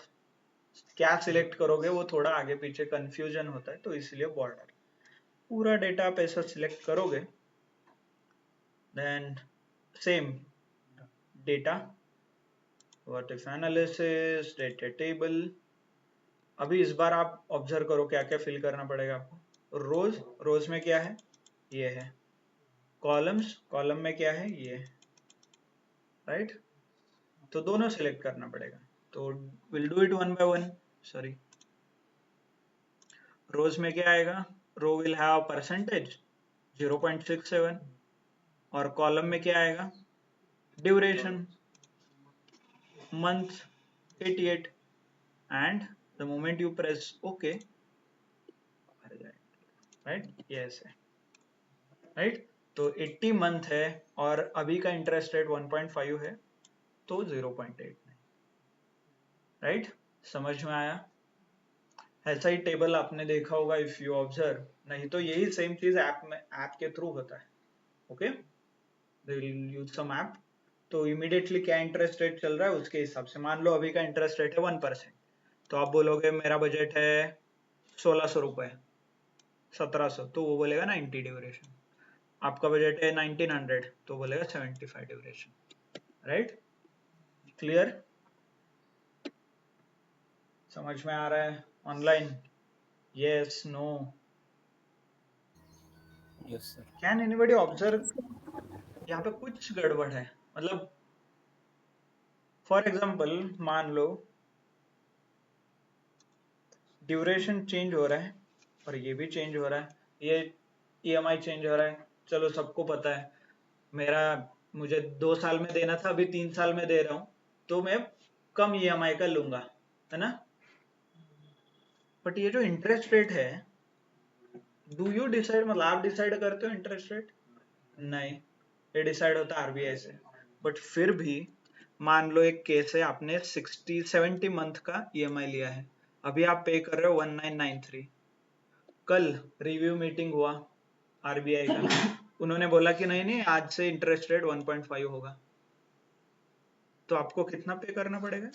Speaker 1: क्या सिलेक्ट करोगे वो थोड़ा आगे पीछे कंफ्यूजन होता है, तो इसलिए बॉर्डर। पूरा डेटा आप ऐसा सिलेक्ट करोगे, then same data what if analysis, data table. अभी इस बार आप ऑब्जर्व करो क्या क्या फिल करना पड़ेगा आपको। रोज, रोज में क्या है, ये है। कॉलम्स, कॉलम में क्या है, ये है, राइट? तो दोनों सिलेक्ट करना पड़ेगा। तो will do it one by one. Sorry, rows में क्या आएगा, रो विल हैव परसेंटेज 0.67, और कॉलम में क्या आएगा, duration, month 88, and the moment you press okay, right? Yes है, राइट? तो 80 मंथ है और अभी का इंटरेस्ट रेट 1.5 है, तो 0.8, राइट? समझ में आया? ऐसा ही टेबल आपने देखा होगा इफ यू ऑब्जर्व, नहीं तो यही सेम चीज ऐप में, ऐप के थ्रू होता है। Okay, they will use some app, तो इमीडिएटली क्या इंटरेस्ट रेट चल रहा है उसके हिसाब से, मान लो अभी का इंटरेस्ट रेट है 1%, तो आप बोलोगे मेरा बजट है 1600 रुपए, 1700, तो वो बोलेगा 90 ड्यूरेशन। आपका बजट है 1900, तो बोलेगा 75 ड्यूरेशन, राइट? क्लियर? समझ में आ रहा है? Online yes no?
Speaker 2: Yes sir.
Speaker 1: Can anybody observe यहाँ पे कुछ गड़बड़ है? मतलब फॉर एग्जांपल मान लो ड्यूरेशन चेंज हो रहा है और ये भी चेंज हो रहा है, ये ईएमआई चेंज हो रहा है, चलो सबको पता है। मेरा मुझे 2 साल में देना था, अभी 3 साल में दे रहा हूँ, तो मैं कम ईएमआई का लूंगा, है ना? बट ये जो इंटरेस्ट रेट है, डू यू डिसाइड? मतलब आप डिसाइड करते हो इंटरेस्ट रेट? नहीं, ये डिसाइड होता है आरबीआई से। बट फिर भी मान लो एक केस है, आपने 60-70 मंथ का ईएमआई लिया है, अभी आप पे कर रहे हो 1993। कल रिव्यू मीटिंग हुआ आरबीआई का, उन्होंने बोला कि नहीं नहीं आज से इंटरेस्ट रेट 1.5 होगा, तो आपको कितना पे करना पड़ेगा?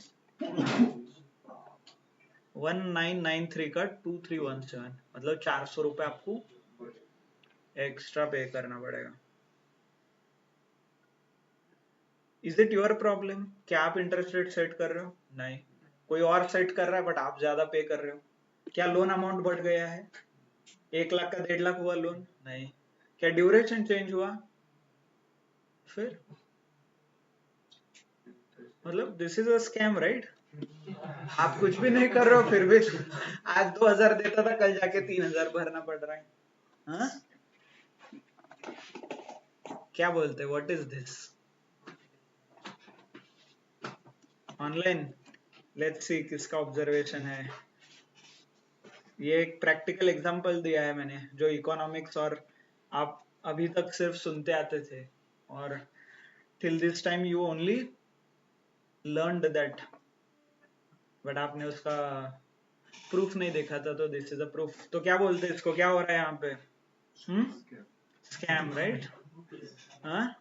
Speaker 1: 1993 का 2317, मतलब 400 रुपए आपको एक्स्ट्रा पे करना पड़ेगा। Is it your problem? क्या आप इंटरेस्ट रेट सेट कर रहे हो? नहीं, कोई और सेट कर रहा है बट आप ज्यादा पे कर रहे हो। क्या लोन अमाउंट बढ़ गया है? 1 लाख का 1.5 लाख हुआ लोन? नहीं। क्या ड्यूरेशन चेंज हुआ? फिर मतलब this is a scam, right? आप कुछ भी नहीं कर रहे हो, फिर भी आज 2000 देता था, कल जाके 3000 भरना पड़ रहा है। हाँ? क्या बोलते हैं? What is this? Online let's see किसका ऑब्जर्वेशन है। ये एक प्रैक्टिकल एग्जांपल दिया है मैंने, जो इकोनॉमिक्स और आप अभी तक सिर्फ सुनते आते थे, और till this time you only learned that, but आपने उसका प्रूफ नहीं देखा था, तो दिस इज अ प्रूफ। तो क्या बोलते हैं इसको? क्या हो रहा है यहाँ पे? Scam, right? हाँ,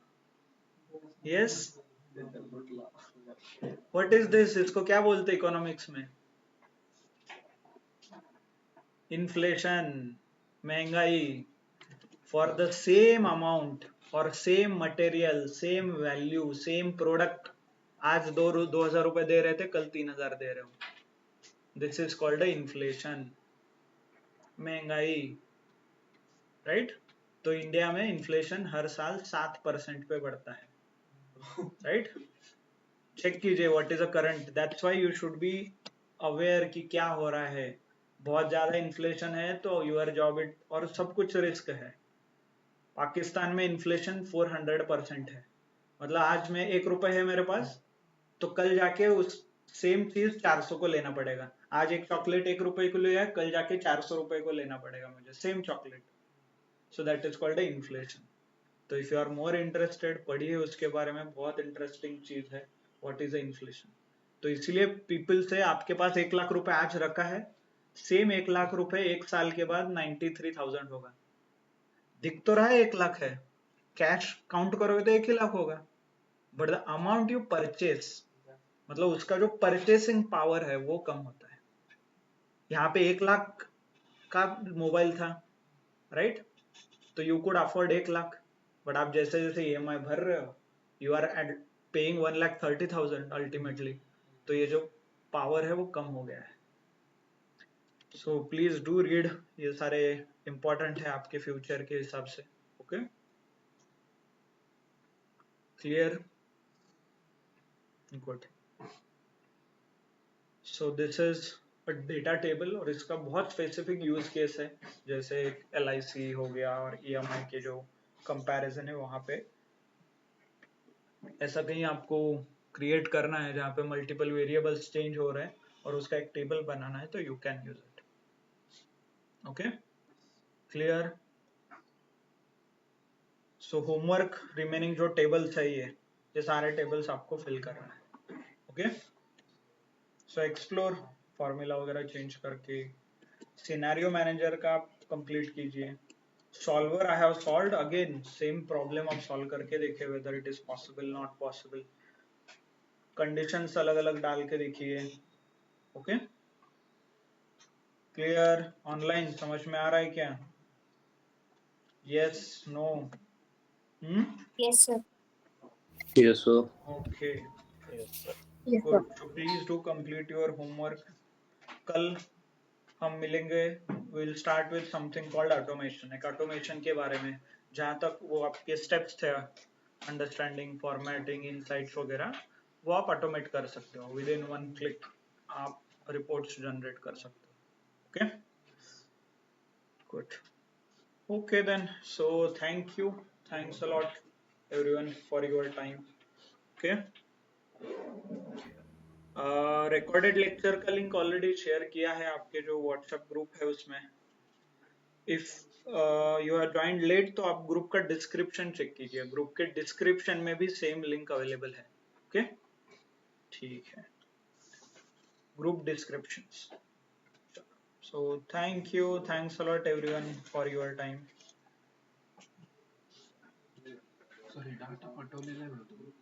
Speaker 1: यस। What is this? इसको क्या बोलते हैं इकोनॉमिक्स में? इन्फ्लेशन, महंगाई। फॉर द सेम अमाउंट और same material, same value, same product, आज 2000 रुपए दे रहे थे, कल 3000 दे रहे हो, दिस इज कॉल्ड इन्फ्लेशन, महंगाई, राइट? तो इंडिया में इन्फ्लेशन हर साल 7% पे बढ़ता है, राइट? चेक कीजिए what is a current, that's why you should be aware कि क्या हो रहा है। बहुत ज्यादा इन्फ्लेशन है तो यूर जॉब इट, और सब कुछ रिस्क है। पाकिस्तान में इन्फ्लेशन 400% है, मतलब आज में 1 रुपए है मेरे पास, तो कल जाके उस सेम चीज 400 को लेना पड़ेगा। आज एक चॉकलेट 1 रुपए को लिया है, कल जाके 400 रुपए को लेना पड़ेगा मुझे, same chocolate. So that is called inflation. तो if you are more interested, पढ़िए उसके बारे में, बहुत इंटरेस्टिंग चीज है व्हाट इज इन्फ्लेशन। तो इसलिए पीपल से आपके पास 1 लाख रुपए आज रखा है, सेम 1 लाख रुपए 1 साल के बाद 93,000 होगा। दिख तो रहा है 1 लाख है, कैश काउंट करोगे तो 1 ही लाख होगा, but the amount you purchase, मतलब उसका जो परचेसिंग पावर है वो कम होता है। यहाँ पे 1 लाख का मोबाइल था, राइट? तो you could afford 1 lakh, but आप जैसे जैसे ईएमआई भर रहे हो, यू आर पेइंग 1,30,000 अल्टीमेटली, तो ये जो पावर है वो कम हो गया है। सो प्लीज डू रीड, ये सारे इंपॉर्टेंट है आपके फ्यूचर के हिसाब से। Okay, clear? Good. So this is a data table, और इसका बहुत स्पेसिफिक यूज केस है, जैसे LIC हो गया और EMI के जो कंपैरिजन है वहां पे ऐसा कहीं आपको क्रिएट करना है जहाँ पे मल्टीपल वेरिएबल्स चेंज हो रहे हैं और उसका एक टेबल बनाना है, तो you can use it. Okay, clear? So homework remaining जो टेबल्स है, ये सारे टेबल्स आपको फिल करना है। ओके, सो एक्सप्लोर, फॉर्मूला वगैरह चेंज करके सिनेरियो मैनेजर का कंप्लीट कीजिए। Solver I have solved, again same problem आप सॉल्व करके देखिए whether it is possible not possible, conditions अलग अलग डाल के देखिए। Okay, clear? ऑनलाइन समझ में आ रहा है क्या? Yes no?
Speaker 3: Yes, sir.
Speaker 2: Yes sir.
Speaker 1: Okay,
Speaker 2: yes sir.
Speaker 3: Yes, sir.
Speaker 1: Good. So please do complete your homework कल हम मिलेंगे, will start with something called automation, एक ऑटोमेशन के बारे में, जहाँ तक वो आपके स्टेप्स थे, अंडरस्टैंडिंग, फॉर्मेटिंग, इनसाइट्स वगैरह, वो आप ऑटोमेट कर सकते हो। विद इन 1 क्लिक आप रिपोर्ट्स जनरेट कर सकते हो। Okay, good. Okay then, so thanks a lot everyone for your time. Okay, recorded lecture का लिंक ऑलरेडी शेयर किया है आपके जो व्हाट्सएप ग्रुप है उसमें। If you are joined late तो आप ग्रुप का डिस्क्रिप्शन चेक कीजिए, ग्रुप के डिस्क्रिप्शन में भी सेम लिंक अवेलेबल है। ओके, ठीक है, group descriptions. So thanks a lot everyone for your time.
Speaker 2: Sorry, data पाठवलेला आहे ना तू?